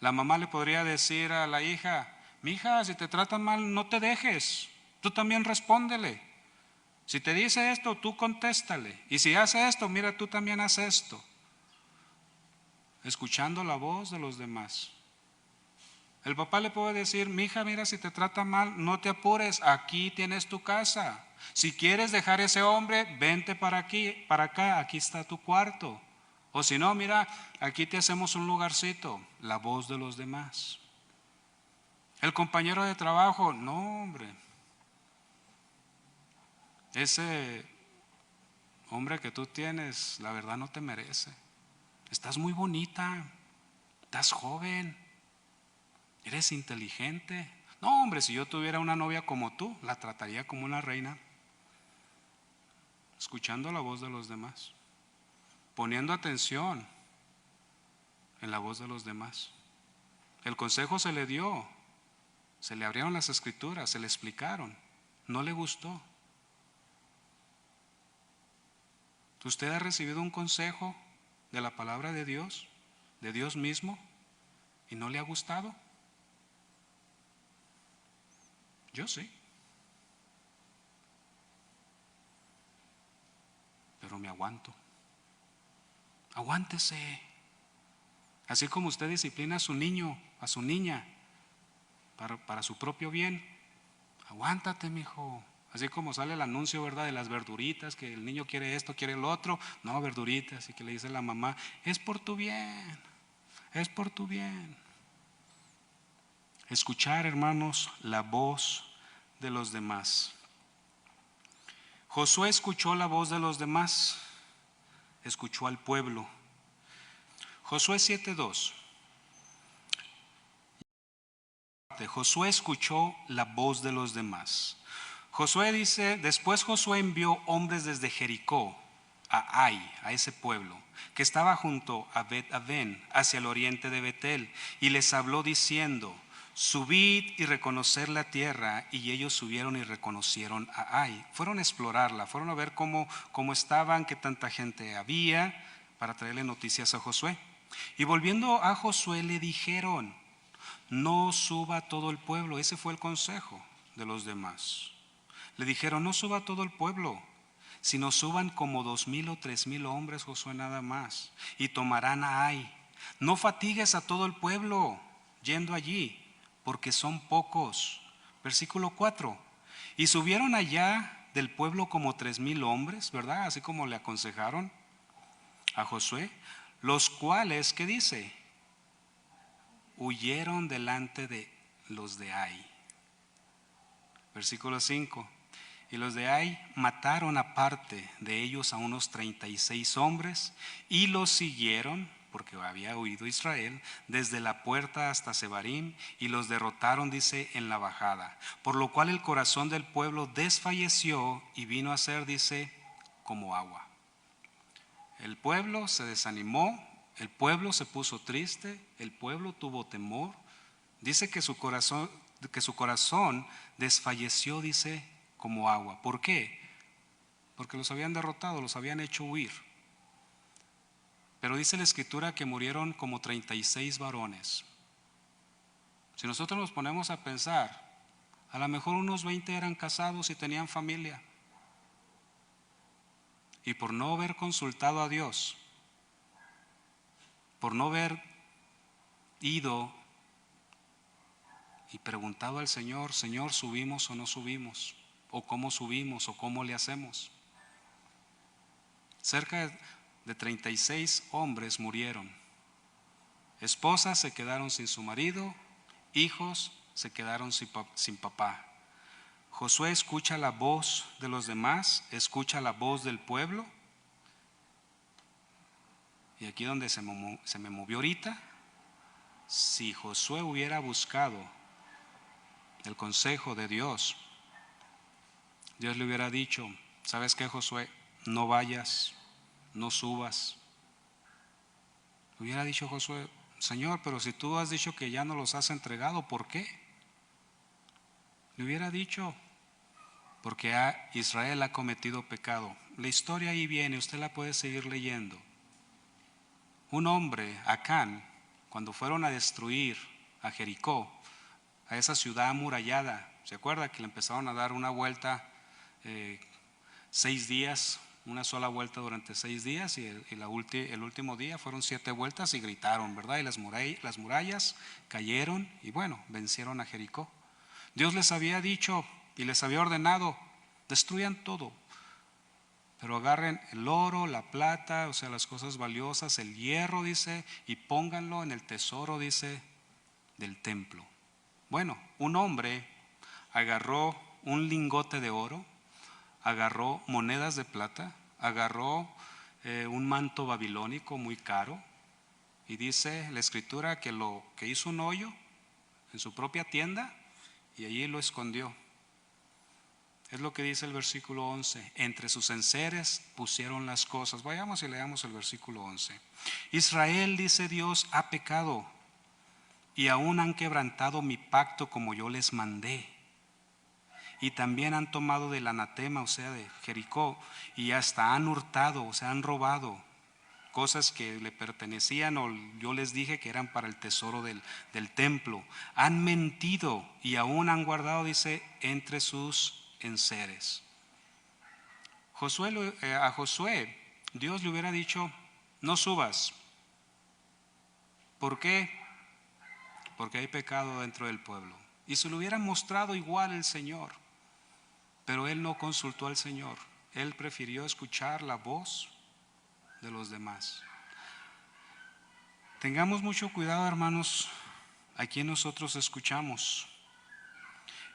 La mamá le podría decir a la hija: mija, si te tratan mal, no te dejes, tú también respóndele. Si te dice esto, tú contéstale. Y si hace esto, mira, tú también haz esto. Escuchando la voz de los demás. El papá le puede decir: mija, mira, si te trata mal, no te apures, aquí tienes tu casa. Si quieres dejar ese hombre, vente para acá, aquí está tu cuarto. O si no, mira, aquí te hacemos un lugarcito. La voz de los demás. El compañero de trabajo: no, hombre, ese hombre que tú tienes, la verdad no te merece. Estás muy bonita, estás joven, eres inteligente, No, hombre, si yo tuviera una novia como tú, la trataría como una reina, escuchando la voz de los demás, poniendo atención en la voz de los demás. El consejo se le dio, se le abrieron las escrituras, se le explicaron, no le gustó. ¿Usted ha recibido un consejo de la palabra de Dios mismo, y no le ha gustado? Yo sí, pero me aguanto. Aguántese. Así como usted disciplina a su niño, a su niña, para su propio bien, aguántate, mijo. Así como sale el anuncio, ¿verdad?, de las verduritas, que el niño quiere esto, quiere lo otro. No, verduritas, y que le dice la mamá, es por tu bien, es por tu bien. Escuchar, hermanos, la voz de los demás. Josué escuchó la voz de los demás, escuchó al pueblo. Josué 7:2. Josué escuchó la voz de los demás. Josué dice, después Josué envió hombres desde Jericó a Ai, a ese pueblo, que estaba junto a Bet-Aven, hacia el oriente de Betel, y les habló diciendo, subid y reconocer la tierra. Y ellos subieron y reconocieron a Ai. Fueron a explorarla, fueron a ver cómo estaban, qué tanta gente había, para traerle noticias a Josué. Y volviendo a Josué le dijeron, no suba todo el pueblo. Ese fue el consejo de los demás. Le dijeron, no suba todo el pueblo, sino suban como 2,000 o 3,000 hombres, Josué, nada más, y tomarán a Ai. No fatigues a todo el pueblo yendo allí, porque son pocos. Versículo 4. Y subieron allá del pueblo como 3,000 hombres, ¿verdad? Así como le aconsejaron a Josué, los cuales, ¿qué dice? Huyeron delante de los de Ai. Versículo 5. Y los de Ai mataron aparte de ellos a unos 36 hombres y los siguieron, porque había huido Israel, desde la puerta hasta Sebarim, y los derrotaron, dice, en la bajada. Por lo cual el corazón del pueblo desfalleció y vino a ser, dice, como agua. El pueblo se desanimó, el pueblo se puso triste, el pueblo tuvo temor. Dice que su corazón desfalleció, dice, como agua. ¿Por qué? Porque los habían derrotado, los habían hecho huir. Pero dice la escritura que murieron como 36 varones. Si nosotros nos ponemos a pensar, a lo mejor unos 20 eran casados y tenían familia. Y por no haber consultado a Dios, por no haber ido y preguntado al Señor, Señor, ¿subimos o no subimos? ¿O cómo subimos? ¿O cómo le hacemos? Cerca de 36 hombres murieron. Esposas se quedaron sin su marido, hijos se quedaron sin papá. Josué escucha la voz de los demás, escucha la voz del pueblo. Y aquí donde se me movió ahorita, si Josué hubiera buscado el consejo de Dios, Dios le hubiera dicho, ¿sabes qué, Josué? No vayas, no subas. Hubiera dicho Josué, Señor, pero si tú has dicho que ya no los has entregado, ¿por qué? Le hubiera dicho, porque Israel ha cometido pecado. La historia ahí viene, usted la puede seguir leyendo. Un hombre, Acán, cuando fueron a destruir a Jericó, a esa ciudad amurallada, ¿se acuerda que le empezaron a dar una vuelta 6 días, una sola vuelta durante 6 días, y el último día fueron 7 vueltas y gritaron, ¿verdad? Y las murallas cayeron y bueno, vencieron a Jericó. Dios les había dicho y les había ordenado, destruyan todo, pero agarren el oro, la plata, o sea, las cosas valiosas, el hierro, dice, y pónganlo en el tesoro, dice, del templo. Bueno, un hombre agarró un lingote de oro, agarró monedas de plata, agarró un manto babilónico muy caro, y dice la escritura que hizo un hoyo en su propia tienda y allí lo escondió. Es lo que dice el versículo 11. Entre sus enseres pusieron las cosas. Vayamos y leamos el versículo 11. Israel, dice Dios, ha pecado y aún han quebrantado mi pacto como yo les mandé. Y también han tomado del anatema, o sea, de Jericó, y hasta han hurtado, o sea, han robado cosas que le pertenecían o yo les dije que eran para el tesoro del templo. Han mentido y aún han guardado, dice, entre sus enseres. A Josué, Dios le hubiera dicho, no subas. ¿Por qué? Porque hay pecado dentro del pueblo. Y se lo hubiera mostrado igual el Señor. Pero él no consultó al Señor. Él prefirió escuchar la voz de los demás. Tengamos mucho cuidado, hermanos, a quien nosotros escuchamos.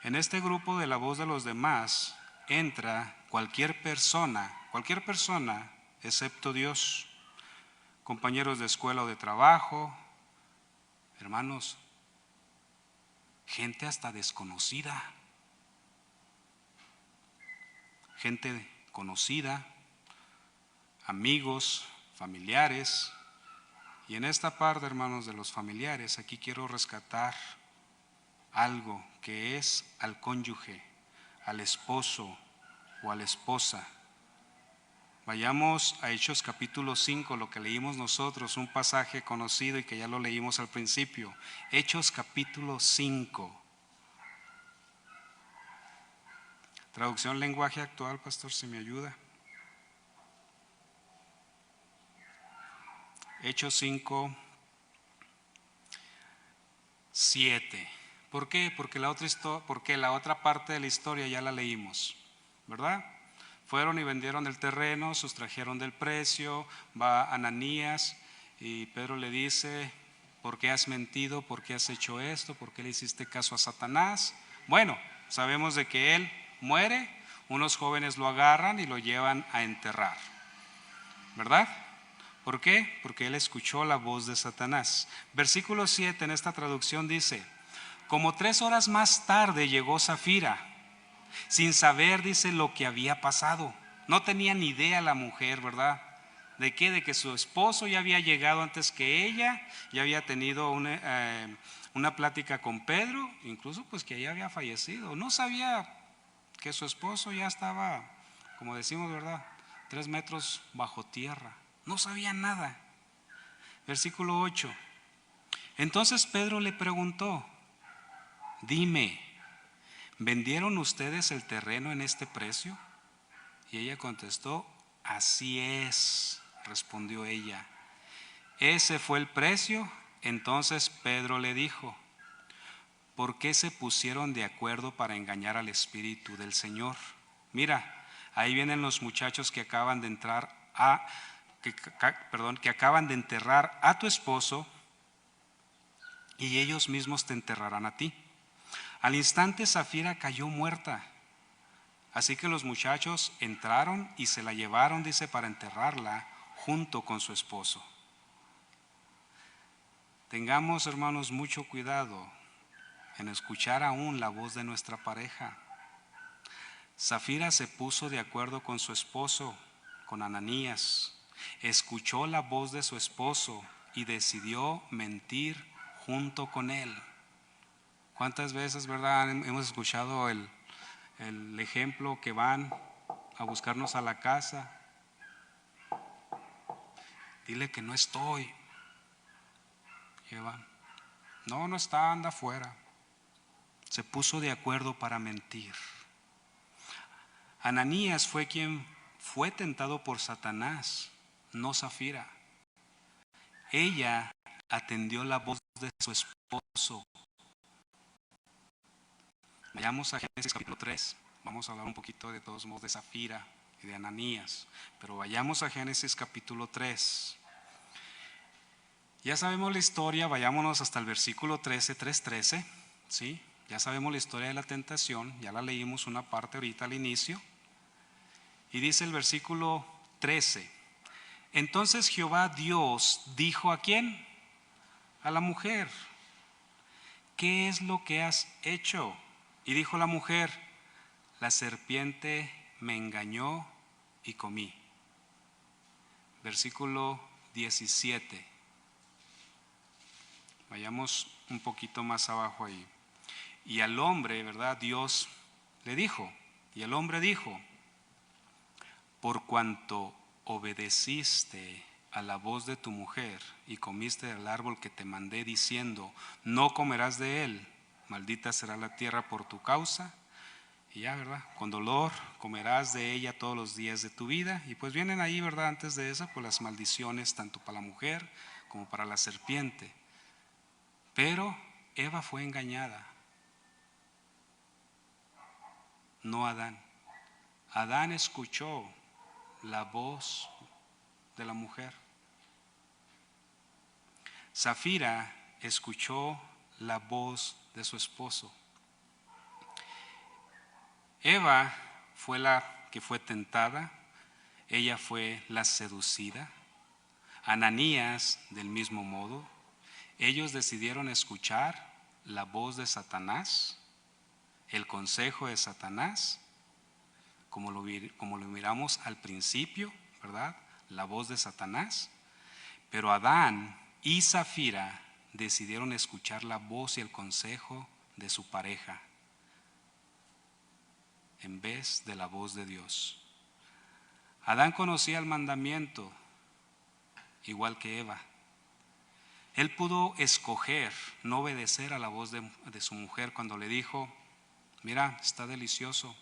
En este grupo de la voz de los demás entra cualquier persona, excepto Dios. Compañeros de escuela o de trabajo, hermanos, gente hasta desconocida, gente conocida, amigos, familiares. Y en esta parte, hermanos, de los familiares, aquí quiero rescatar algo que es al cónyuge, al esposo o a la esposa. Vayamos a Hechos capítulo 5, lo que leímos nosotros, un pasaje conocido y que ya lo leímos al principio. Hechos capítulo 5. Traducción lenguaje actual, pastor, si me ayuda. Hechos 5, 7. ¿Por qué? Porque la otra parte de la historia ya la leímos, ¿verdad? Fueron y vendieron el terreno, sustrajeron del precio, va Ananías y Pedro le dice, ¿por qué has mentido? ¿Por qué has hecho esto? ¿Por qué le hiciste caso a Satanás? Bueno, sabemos de que él muere, unos jóvenes lo agarran y lo llevan a enterrar, ¿verdad? ¿Por qué? Porque él escuchó la voz de Satanás. Versículo 7 en esta traducción dice, como 3 horas más tarde llegó Safira, sin saber, dice, lo que había pasado. No tenía ni idea la mujer, ¿verdad? ¿De qué? De que su esposo ya había llegado antes que ella, ya había tenido una plática con Pedro, incluso pues que ella había fallecido. No sabía que su esposo ya estaba, como decimos, ¿verdad? 3 metros bajo tierra. No sabía nada. Versículo 8. Entonces Pedro le preguntó, dime, ¿vendieron ustedes el terreno en este precio? Y ella contestó, así es, respondió ella. Ese fue el precio. Entonces Pedro le dijo, ¿por qué se pusieron de acuerdo para engañar al Espíritu del Señor? Mira, ahí vienen los muchachos que acaban de que acaban de enterrar a tu esposo y ellos mismos te enterrarán a ti. Al instante Safira cayó muerta. Así que los muchachos entraron y se la llevaron, dice, para enterrarla junto con su esposo. Tengamos, hermanos, mucho cuidado en escuchar aún la voz de nuestra pareja. Safira se puso de acuerdo con su esposo, con Ananías. Escuchó la voz de su esposo y decidió mentir junto con él. ¿Cuántas veces, verdad, hemos escuchado el ejemplo que van a buscarnos a la casa? Dile que no estoy. Llevan. No, no está, anda afuera. Se puso de acuerdo para mentir. Ananías fue quien fue tentado por Satanás, no Safira. Ella atendió la voz de su esposo. Vayamos a Génesis capítulo 3. Vamos a hablar un poquito de todos modos de Safira y de Ananías. Pero vayamos a Génesis capítulo 3. Ya sabemos la historia, vayámonos hasta el versículo 13, 3:13. ¿Sí? Ya sabemos la historia de la tentación, ya la leímos una parte ahorita al inicio. Y dice el versículo 13. Entonces Jehová Dios dijo ¿a quién? A la mujer. ¿Qué es lo que has hecho? Y dijo la mujer: la serpiente me engañó y comí. Versículo 17. Vayamos un poquito más abajo ahí. Y al hombre, ¿verdad? Dios le dijo, y el hombre dijo: por cuanto obedeciste a la voz de tu mujer y comiste del árbol que te mandé diciendo, no comerás de él, maldita será la tierra por tu causa. Y ya, ¿verdad? Con dolor comerás de ella todos los días de tu vida. Y pues vienen ahí, ¿verdad? Antes de eso, pues las maldiciones tanto para la mujer como para la serpiente. Pero Eva fue engañada, no Adán. Adán escuchó la voz de la mujer. Zafira escuchó la voz de su esposo. Eva fue la que fue tentada, ella fue la seducida. Ananías del mismo modo. Ellos decidieron escuchar la voz de Satanás, el consejo de Satanás, como lo miramos al principio, ¿verdad? La voz de Satanás. Pero Adán y Zafira decidieron escuchar la voz y el consejo de su pareja en vez de la voz de Dios. Adán conocía el mandamiento igual que Eva. Él pudo escoger no obedecer a la voz de su mujer cuando le dijo: mira, está delicioso,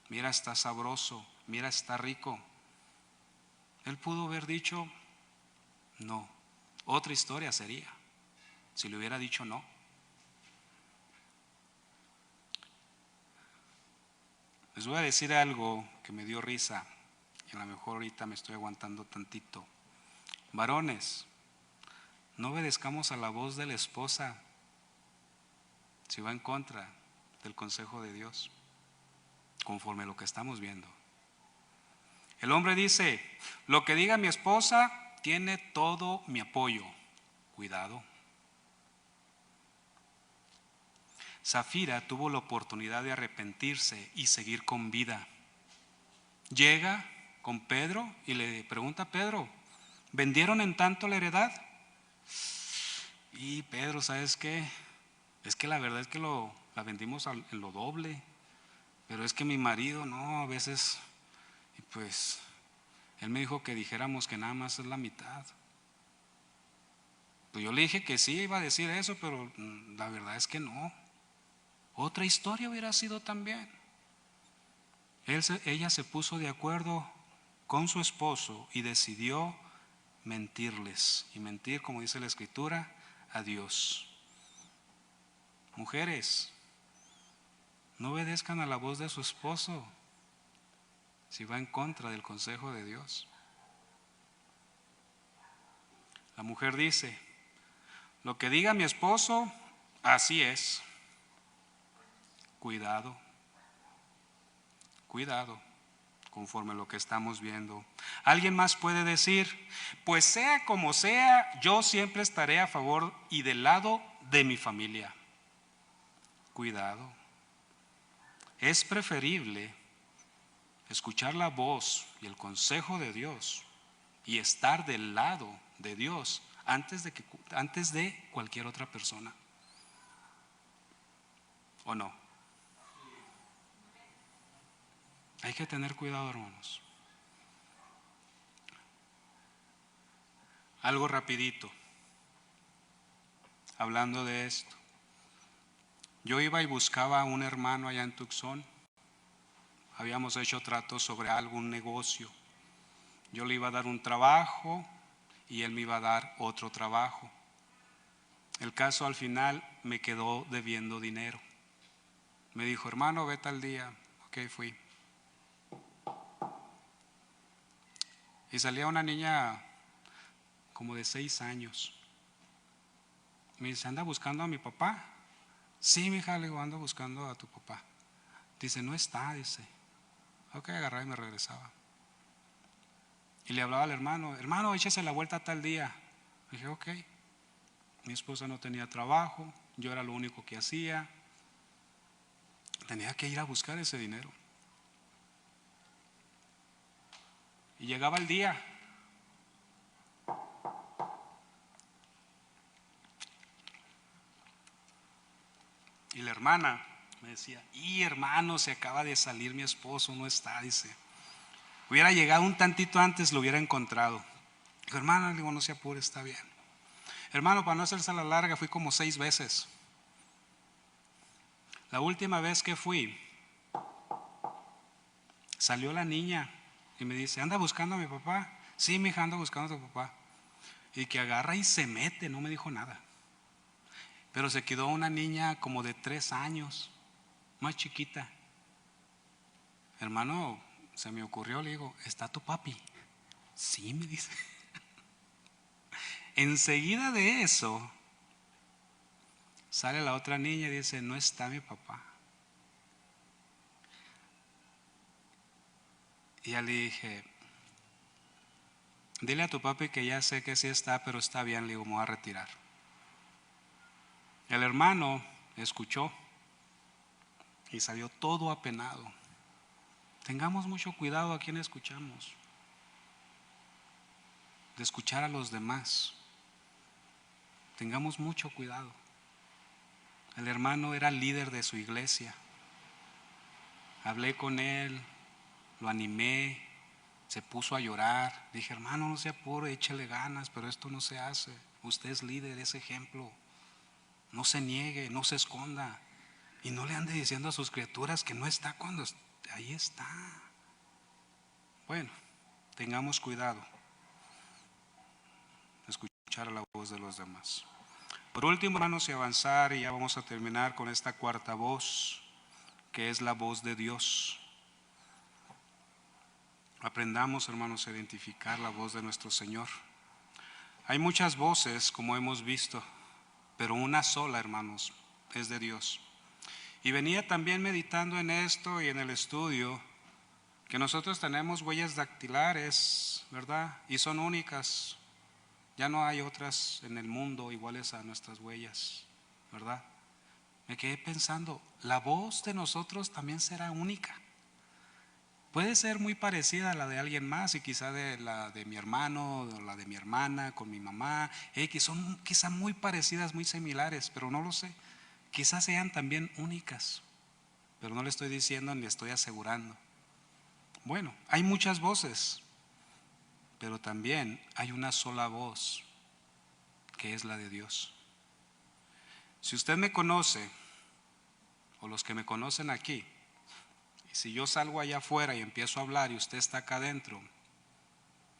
mira, está sabroso, mira, está rico. Él pudo haber dicho no. Otra historia sería si le hubiera dicho no. Les voy a decir algo que me dio risa y a lo mejor ahorita me estoy aguantando tantito. Varones, no obedezcamos a la voz de la esposa si va en contra del consejo de Dios, conforme a lo que estamos viendo. El hombre dice: lo que diga mi esposa tiene todo mi apoyo. Cuidado. Zafira tuvo la oportunidad de arrepentirse y seguir con vida. Llega con Pedro y le pregunta a Pedro: ¿vendieron en tanto la heredad? Y Pedro, ¿sabes qué? Es que la verdad es que la vendimos en lo doble, pero es que mi marido no, a veces, y pues él me dijo que dijéramos que nada más es la mitad. Pues yo le dije que sí, iba a decir eso, pero la verdad es que no. Otra historia hubiera sido también. Ella se puso de acuerdo con su esposo y decidió mentirles. Y mentir, como dice la Escritura, a Dios. Mujeres, no obedezcan a la voz de su esposo si va en contra del consejo de Dios. La mujer dice: lo que diga mi esposo, así es. Cuidado, cuidado, conforme a lo que estamos viendo. Alguien más puede decir: pues sea como sea, yo siempre estaré a favor y del lado de mi familia. Cuidado. Es preferible escuchar la voz y el consejo de Dios y estar del lado de Dios antes de cualquier otra persona. ¿O no? Hay que tener cuidado, hermanos. Algo rapidito, hablando de esto. Yo iba y buscaba a un hermano allá en Tucson. Habíamos hecho tratos sobre algún negocio. Yo le iba a dar un trabajo y él me iba a dar otro trabajo. El caso, al final me quedó debiendo dinero. Me dijo: hermano, ve tal día. Ok, fui. Y salía una niña como de 6 años. Me dice: ¿anda buscando a mi papá? Sí, mija, le digo: ando buscando a tu papá. Dice: no está, dice. Ok, agarraba y me regresaba. Y le hablaba al hermano: hermano, échese la vuelta tal día. Le dije: ok. Mi esposa no tenía trabajo, yo era lo único que hacía. Tenía que ir a buscar ese dinero. Y llegaba el día. Y la hermana me decía, y hermano, se acaba de salir mi esposo, no está, dice. Hubiera llegado un tantito antes, lo hubiera encontrado. Dijo, hermano, le digo, no se apure, está bien. Hermano, para no hacerse a la larga, fui como 6 veces. La última vez que fui, salió la niña y me dice, ¿anda buscando a mi papá? Sí, mi hija, anda buscando a tu papá. Y que agarra y se mete, no me dijo nada. Pero se quedó una niña como de 3 años, más chiquita. Hermano, se me ocurrió, le digo, ¿está tu papi? Sí, me dice. Enseguida de eso, sale la otra niña y dice, no está mi papá. Y ya le dije, dile a tu papi que ya sé que sí está, pero está bien, le digo, me voy a retirar. El hermano escuchó y salió todo apenado. Tengamos mucho cuidado a quien escuchamos, de escuchar a los demás. Tengamos mucho cuidado. El hermano era líder de su iglesia. Hablé con él, lo animé, se puso a llorar. Dije, hermano, no se apure, échele ganas, pero esto no se hace. Usted es líder, es ejemplo. No se niegue, no se esconda. Y no le ande diciendo a sus criaturas que no está cuando ahí está. Bueno, tengamos cuidado de escuchar la voz de los demás. Por último, hermanos, y avanzar, y ya vamos a terminar con esta cuarta voz, que es la voz de Dios. Aprendamos, hermanos, a identificar la voz de nuestro Señor. Hay muchas voces, como hemos visto, pero una sola, hermanos, es de Dios. Y venía también meditando en esto y en el estudio, que nosotros tenemos huellas dactilares, ¿verdad? Y son únicas. Ya no hay otras en el mundo iguales a nuestras huellas, ¿verdad? Me quedé pensando, la voz de nosotros también será única. Puede ser muy parecida a la de alguien más y quizá de la de mi hermano, o la de mi hermana, con mi mamá, que son quizá muy parecidas, muy similares, pero no lo sé. Quizás sean también únicas, pero no le estoy diciendo ni estoy asegurando. Bueno, hay muchas voces, pero también hay una sola voz, que es la de Dios. Si usted me conoce, o los que me conocen aquí, y si yo salgo allá afuera y empiezo a hablar y usted está acá adentro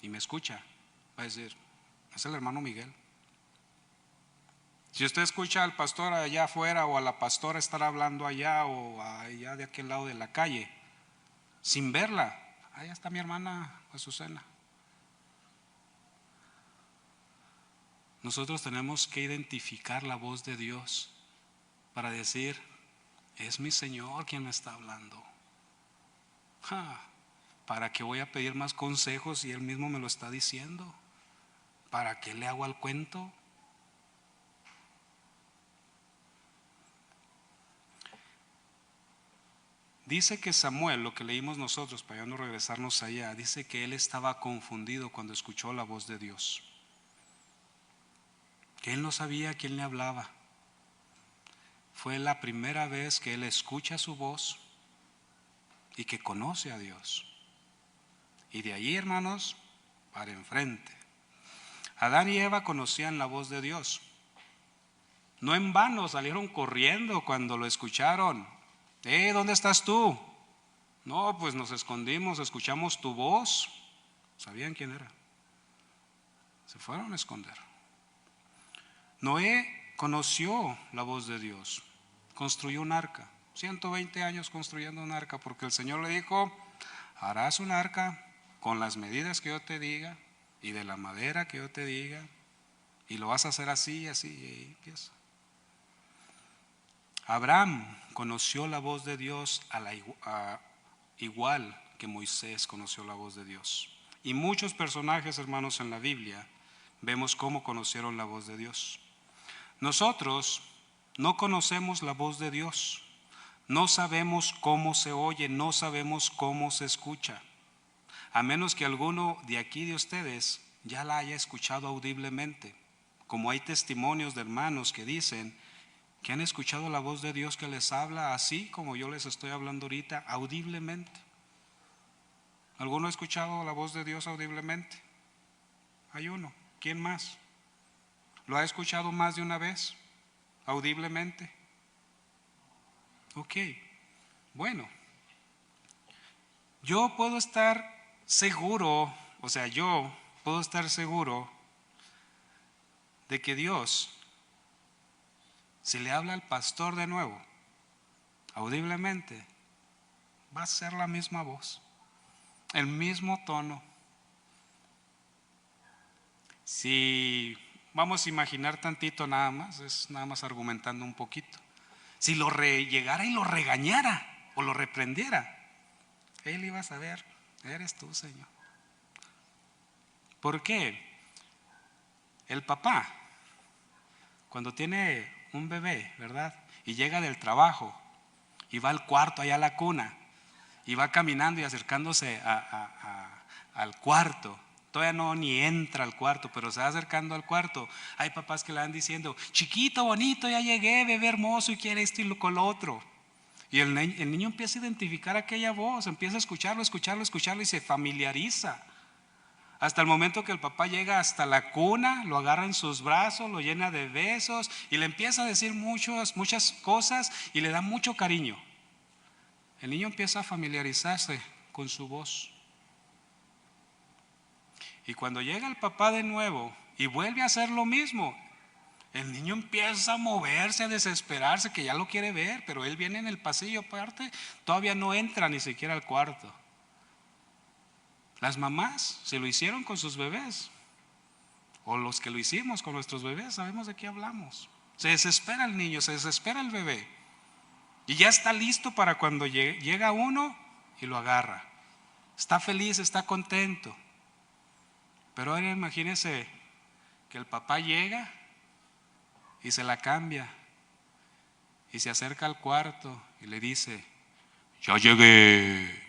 y me escucha, va a decir, es el hermano Miguel. Si usted escucha al pastor allá afuera o a la pastora estar hablando allá o allá de aquel lado de la calle, sin verla, allá está mi hermana Azucena. Nosotros tenemos que identificar la voz de Dios para decir, es mi Señor quien me está hablando. ¿Para qué voy a pedir más consejos si Él mismo me lo está diciendo? ¿Para qué le hago al cuento? Dice que Samuel, lo que leímos nosotros, para ya no regresarnos allá, dice que él estaba confundido cuando escuchó la voz de Dios. Que él no sabía a quién le hablaba. Fue la primera vez que él escucha su voz y que conoce a Dios. Y de allí, hermanos, para enfrente. Adán y Eva conocían la voz de Dios. No en vano salieron corriendo cuando lo escucharon. ¿Dónde estás tú? No, pues nos escondimos, escuchamos tu voz. ¿Sabían quién era? Se fueron a esconder. Noé conoció la voz de Dios. Construyó un arca. 120 años construyendo un arca porque el Señor le dijo, harás un arca con las medidas que yo te diga y de la madera que yo te diga y lo vas a hacer así, así y empieza. Abraham conoció la voz de Dios igual que Moisés conoció la voz de Dios. Y muchos personajes, hermanos, en la Biblia vemos cómo conocieron la voz de Dios. Nosotros no conocemos la voz de Dios, No sabemos cómo se oye, no sabemos cómo se escucha. A menos que alguno de aquí de ustedes ya la haya escuchado audiblemente. Como hay testimonios de hermanos que dicen que han escuchado la voz de Dios que les habla así como yo les estoy hablando ahorita, audiblemente. ¿Alguno ha escuchado la voz de Dios audiblemente? Hay uno. ¿Quién más? ¿Lo ha escuchado más de una vez? Audiblemente. Ok. Bueno. Yo puedo estar seguro de que Dios, si le habla al pastor de nuevo, audiblemente, va a ser la misma voz, el mismo tono. Si vamos a imaginar tantito nada más, es nada más argumentando un poquito. Si llegara y lo regañara o lo reprendiera, él iba a saber, eres tú, Señor. ¿Por qué? El papá, cuando tiene un bebé, ¿verdad? Y llega del trabajo y va al cuarto, allá a la cuna, y va caminando y acercándose al cuarto. Todavía no ni entra al cuarto, pero se va acercando al cuarto. Hay papás que le van diciendo, chiquito, bonito, ya llegué, bebé hermoso, y quiere esto y con lo otro. Y el niño empieza a identificar aquella voz, empieza a escucharlo y se familiariza. Hasta el momento que el papá llega hasta la cuna, lo agarra en sus brazos, lo llena de besos y le empieza a decir muchas cosas y le da mucho cariño. El niño empieza a familiarizarse con su voz. Y cuando llega el papá de nuevo y vuelve a hacer lo mismo, el niño empieza a moverse, a desesperarse, que ya lo quiere ver, pero él viene en el pasillo aparte, todavía no entra ni siquiera al cuarto. Las mamás, si lo hicieron con sus bebés, o los que lo hicimos con nuestros bebés, sabemos de qué hablamos. Se desespera el niño, se desespera el bebé, y ya está listo para cuando llega uno y lo agarra. Está feliz, está contento. Pero ahora imagínense que el papá llega y se la cambia y se acerca al cuarto y le dice, ya llegué.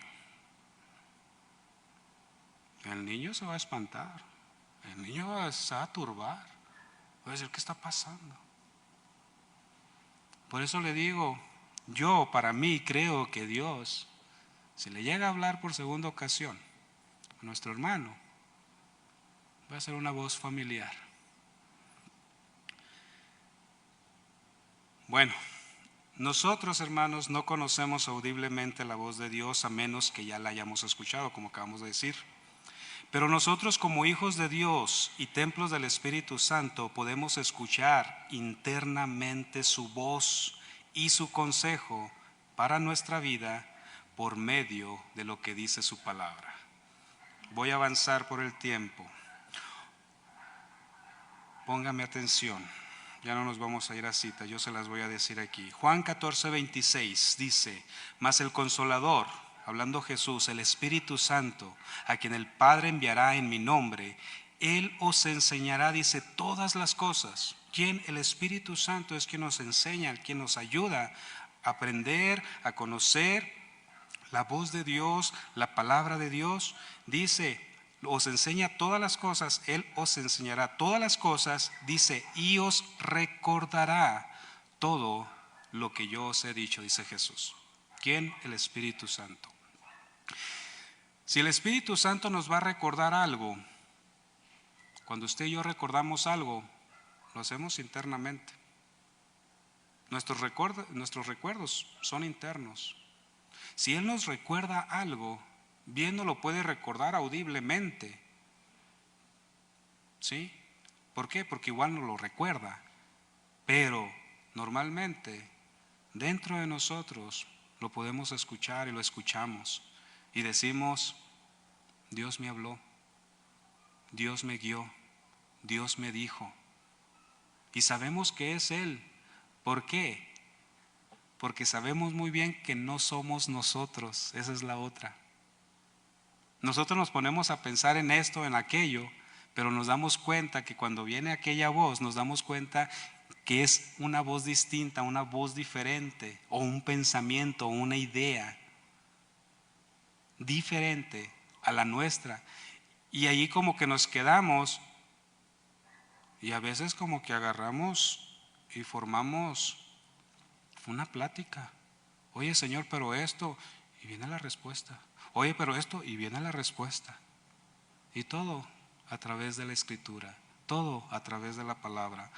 El niño se va a espantar, el niño se va a turbar, va a decir, ¿qué está pasando? Por eso le digo, yo para mí creo que Dios, si le llega a hablar por segunda ocasión a nuestro hermano, va a ser una voz familiar. Bueno, nosotros, hermanos, no conocemos audiblemente la voz de Dios a menos que ya la hayamos escuchado, como acabamos de decir. Pero nosotros, como hijos de Dios y templos del Espíritu Santo, podemos escuchar internamente su voz y su consejo para nuestra vida por medio de lo que dice su palabra. Voy a avanzar por el tiempo. Póngame atención. Ya no nos vamos a ir a cita, yo se las voy a decir aquí. Juan 14:26 dice, mas el Consolador, hablando Jesús, el Espíritu Santo, a quien el Padre enviará en mi nombre, Él os enseñará, dice, todas las cosas. ¿Quién? El Espíritu Santo es quien nos enseña, quien nos ayuda a aprender, a conocer la voz de Dios, la palabra de Dios. Dice, os enseña todas las cosas, Él os enseñará todas las cosas, dice, y os recordará todo lo que yo os he dicho, dice Jesús. ¿Quién? El Espíritu Santo. Si el Espíritu Santo nos va a recordar algo, cuando usted y yo recordamos algo, lo hacemos internamente. Nuestros recuerdos son internos. Si Él nos recuerda algo, bien no lo puede recordar audiblemente. ¿Sí? ¿Por qué? Porque igual no lo recuerda. Pero normalmente dentro de nosotros lo podemos escuchar y lo escuchamos. Y decimos, Dios me habló, Dios me guió, Dios me dijo. Y sabemos que es Él. ¿Por qué? Porque sabemos muy bien que no somos nosotros. Esa es la otra. Nosotros nos ponemos a pensar en esto, en aquello, pero nos damos cuenta que cuando viene aquella voz, nos damos cuenta que es una voz distinta, una voz diferente, o un pensamiento, o una idea diferente a la nuestra. Y allí como que nos quedamos y a veces como que agarramos y formamos una plática. Oye, Señor, pero esto, y viene la respuesta. Oye, pero esto, y viene la respuesta. Y todo a través de la Escritura, todo a través de la palabra.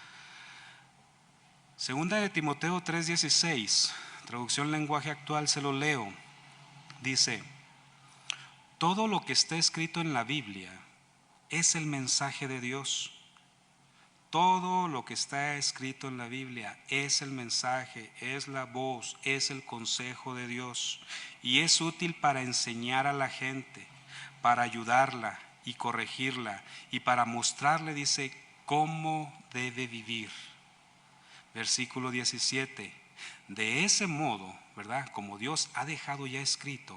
Segunda de Timoteo 3:16, traducción lenguaje actual, se lo leo. Dice: todo lo que está escrito en la Biblia es el mensaje de Dios. Todo lo que está escrito en la Biblia es el mensaje, es la voz, es el consejo de Dios. Y es útil para enseñar a la gente, para ayudarla y corregirla, y para mostrarle, dice, cómo debe vivir. Versículo 17. De ese modo, ¿verdad? Como Dios ha dejado ya escrito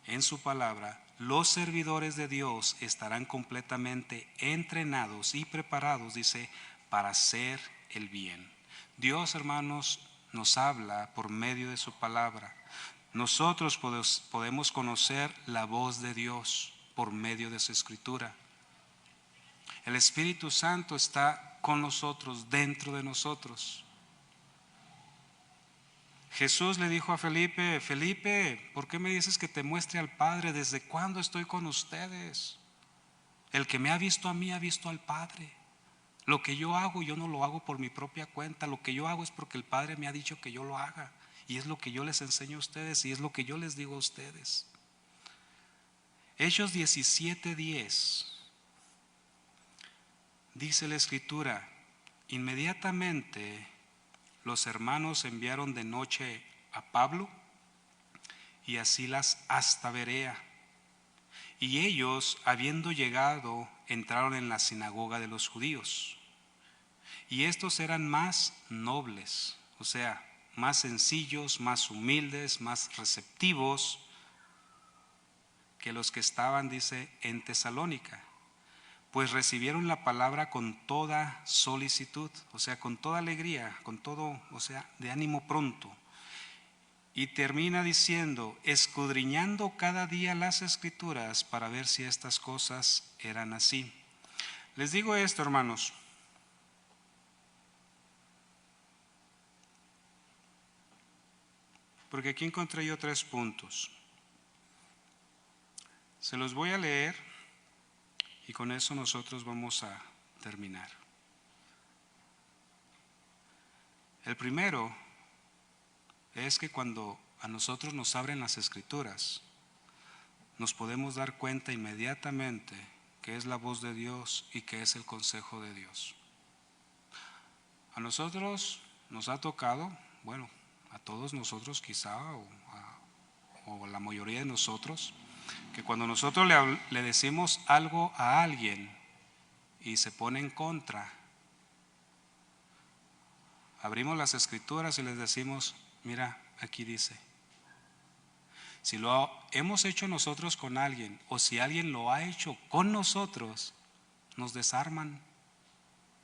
en su palabra, los servidores de Dios estarán completamente entrenados y preparados, dice, para hacer el bien. Dios, hermanos, nos habla por medio de su palabra. Nosotros podemos conocer la voz de Dios por medio de su escritura. El Espíritu Santo está con nosotros, dentro de nosotros. Jesús le dijo a Felipe: Felipe, ¿por qué me dices que te muestre al Padre? ¿Desde cuándo estoy con ustedes? El que me ha visto a mí ha visto al Padre. Lo que yo hago, yo no lo hago por mi propia cuenta. Lo que yo hago es porque el Padre me ha dicho que yo lo haga. Y es lo que yo les enseño a ustedes y es lo que yo les digo a ustedes. Hechos 17:10 dice la Escritura: inmediatamente los hermanos enviaron de noche a Pablo y a Silas hasta Berea. Y ellos, habiendo llegado, entraron en la sinagoga de los judíos. Y estos eran más nobles, o sea, más sencillos, más humildes, más receptivos que los que estaban, dice, en Tesalónica. Pues recibieron la palabra con toda solicitud, o sea, con toda alegría, con todo, o sea, de ánimo pronto. Y termina diciendo: escudriñando cada día las Escrituras para ver si estas cosas eran así. Les digo esto, hermanos. Porque aquí encontré yo 3 puntos. Se los voy a leer y con eso nosotros vamos a terminar. El primero es que cuando a nosotros nos abren las Escrituras, nos podemos dar cuenta inmediatamente que es la voz de Dios y que es el consejo de Dios. A nosotros nos ha tocado, bueno, a todos nosotros quizá, o la mayoría de nosotros, que cuando nosotros le decimos algo a alguien y se pone en contra, abrimos las Escrituras y les decimos: mira, aquí dice. Si lo hemos hecho nosotros con alguien, o si alguien lo ha hecho con nosotros, nos desarman.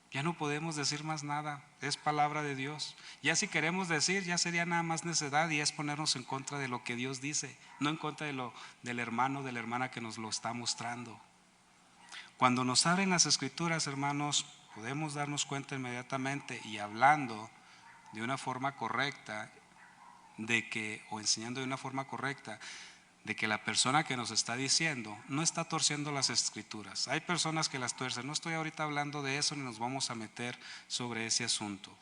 Ya no podemos decir más nada, es palabra de Dios. Ya si queremos decir, ya sería nada más necedad, y es ponernos en contra de lo que Dios dice, no en contra del hermano, de la hermana que nos lo está mostrando. Cuando nos abren las Escrituras, hermanos, podemos darnos cuenta inmediatamente, y hablando de una forma correcta, o enseñando de una forma correcta, de que la persona que nos está diciendo no está torciendo las Escrituras. Hay personas que las tuercen. No estoy ahorita hablando de eso ni nos vamos a meter sobre ese asunto,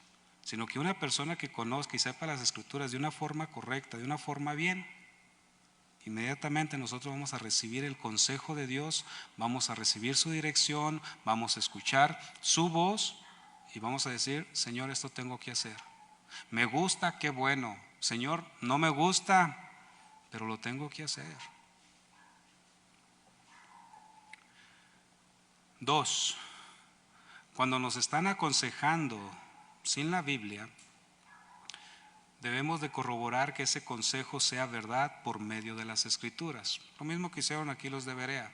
sino que una persona que conozca y sepa las Escrituras de una forma correcta, de una forma bien, inmediatamente nosotros vamos a recibir el consejo de Dios, vamos a recibir su dirección, vamos a escuchar su voz y vamos a decir: Señor, esto tengo que hacer. Me gusta, qué bueno. Señor, no me gusta, pero lo tengo que hacer. 2, cuando nos están aconsejando sin la Biblia, debemos de corroborar que ese consejo sea verdad por medio de las Escrituras. Lo mismo que hicieron aquí los de Berea.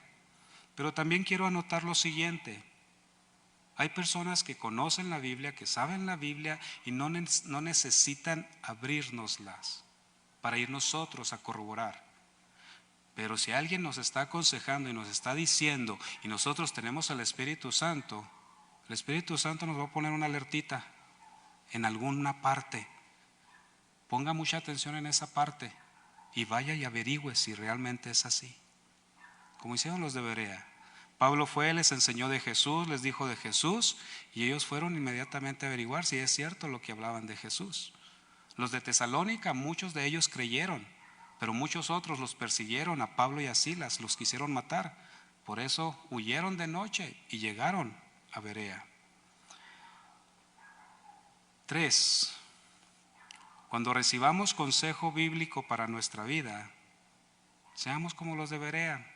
Pero también quiero anotar lo siguiente: Hay personas que conocen la Biblia, que saben la Biblia y no necesitan abrirnoslas para ir nosotros a corroborar. Pero si alguien nos está aconsejando y nos está diciendo y nosotros tenemos al Espíritu Santo, el Espíritu Santo nos va a poner una alertita en alguna parte. Ponga mucha atención en esa parte y vaya y averigüe si realmente es así. Como hicieron los de Berea. Pablo fue, les enseñó de Jesús, les dijo de Jesús y ellos fueron inmediatamente a averiguar si es cierto lo que hablaban de Jesús. Los de Tesalónica, muchos de ellos creyeron, pero muchos otros los persiguieron a Pablo y a Silas, los quisieron matar. Por eso huyeron de noche y llegaron a Berea. 3. Cuando recibamos consejo bíblico para nuestra vida, seamos como los de Berea.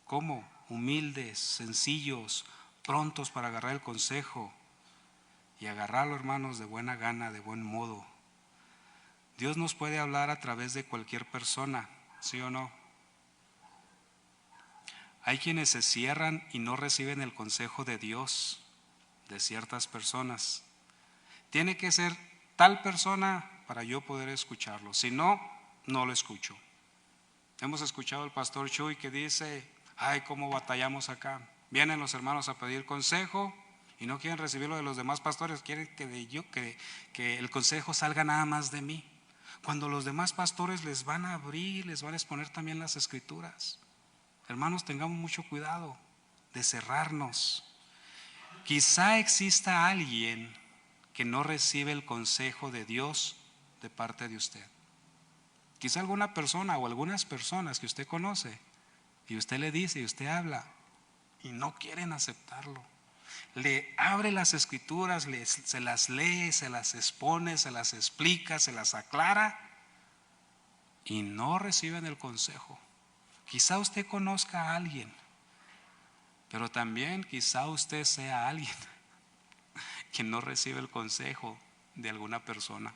¿Cómo? Humildes, sencillos, prontos para agarrar el consejo y agarrarlo, hermanos, de buena gana, de buen modo. Dios nos puede hablar a través de cualquier persona, ¿sí o no? Hay quienes se cierran y no reciben el consejo de Dios de ciertas personas. Tiene que ser tal persona para yo poder escucharlo, si no, no lo escucho. Hemos escuchado al pastor Chuy que dice: ay, cómo batallamos acá. Vienen los hermanos a pedir consejo y no quieren recibirlo de los demás pastores, quieren que el consejo salga nada más de mí. Cuando los demás pastores les van a abrir, les van a exponer también las escrituras. Hermanos, tengamos mucho cuidado de cerrarnos. Quizá exista alguien que no recibe el consejo de Dios de parte de usted. Quizá alguna persona o algunas personas que usted conoce y usted le dice y usted habla y no quieren aceptarlo. Le abre las escrituras, se las lee, se las expone, se las explica, se las aclara y no reciben el consejo. Quizá usted conozca a alguien, pero también quizá usted sea alguien que no recibe el consejo de alguna persona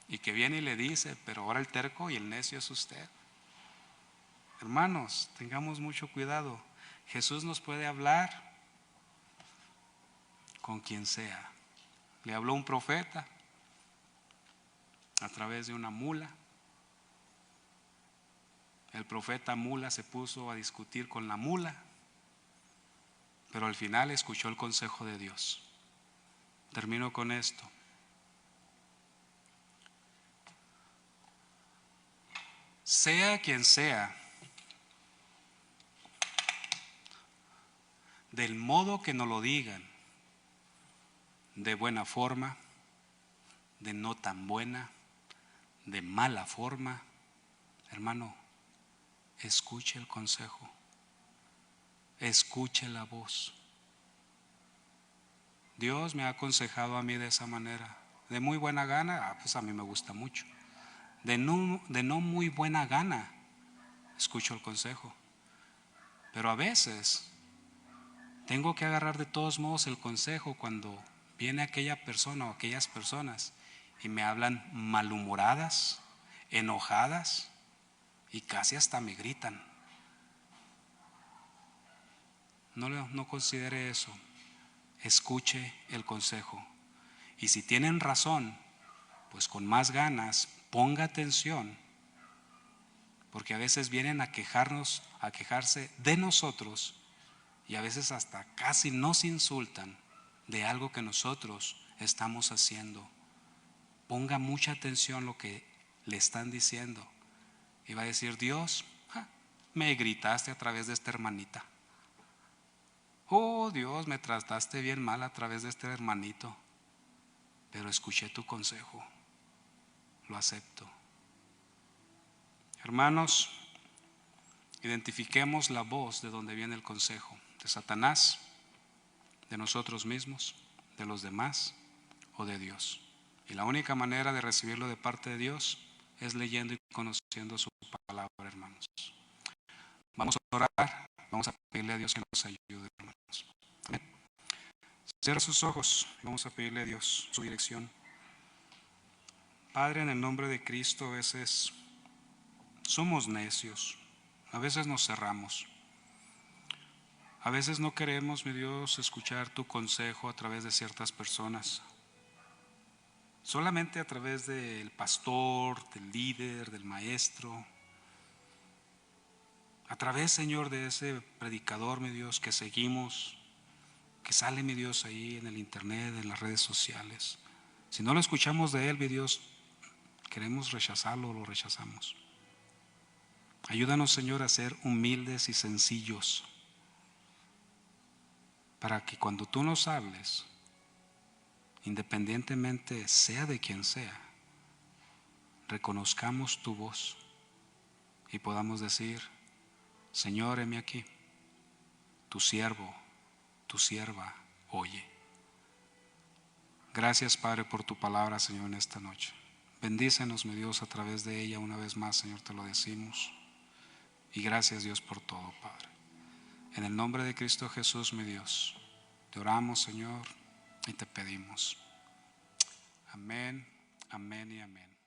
y que viene y le dice, pero ahora el terco y el necio es usted. Hermanos, tengamos mucho cuidado. Jesús nos puede hablar con quien sea. Le habló un profeta a través de una mula. El profeta mula se puso a discutir con la mula, pero al final escuchó el consejo de Dios. Termino con esto. Sea quien sea, del modo que nos lo digan, de buena forma, de no tan buena, de mala forma, hermano, escuche el consejo, escuche la voz. Dios me ha aconsejado a mí de esa manera, de muy buena gana, pues a mí me gusta mucho. De no muy buena gana, escucho el consejo. Pero a veces tengo que agarrar de todos modos el consejo cuando viene aquella persona o aquellas personas y me hablan malhumoradas, enojadas y casi hasta me gritan. No considere eso. Escuche el consejo. Y si tienen razón, pues con más ganas, ponga atención, porque a veces vienen a quejarse de nosotros y a veces hasta casi nos insultan de algo que nosotros estamos haciendo. Ponga mucha atención lo que le están diciendo y va a decir: Dios, me gritaste a través de esta hermanita. Oh Dios, me trataste bien mal a través de este hermanito, pero escuché tu consejo, lo acepto. Hermanos, identifiquemos la voz de donde viene el consejo: de Satanás, de nosotros mismos, de los demás o de Dios. Y la única manera de recibirlo de parte de Dios es leyendo y conociendo su palabra, hermanos. Vamos a orar, vamos a pedirle a Dios que nos ayude, hermanos. Amén. Cierra sus ojos y vamos a pedirle a Dios su dirección. Padre, en el nombre de Cristo, a veces somos necios, a veces nos cerramos. A veces no queremos, mi Dios, escuchar tu consejo a través de ciertas personas. Solamente a través del pastor, del líder, del maestro. A través, Señor, de ese predicador, mi Dios, que seguimos, que sale, mi Dios, ahí en el internet, en las redes sociales. Si no lo escuchamos de él, mi Dios, queremos rechazarlo o lo rechazamos. Ayúdanos, Señor, a ser humildes y sencillos, para que cuando tú nos hables, independientemente sea de quien sea, reconozcamos tu voz y podamos decir: Señor, heme aquí, tu siervo, tu sierva, oye. Gracias, Padre, por tu palabra, Señor, en esta noche. Bendícenos, mi Dios, a través de ella una vez más, Señor, te lo decimos. Y gracias, Dios, por todo, Padre. En el nombre de Cristo Jesús, mi Dios, te oramos, Señor, y te pedimos. Amén, amén y amén.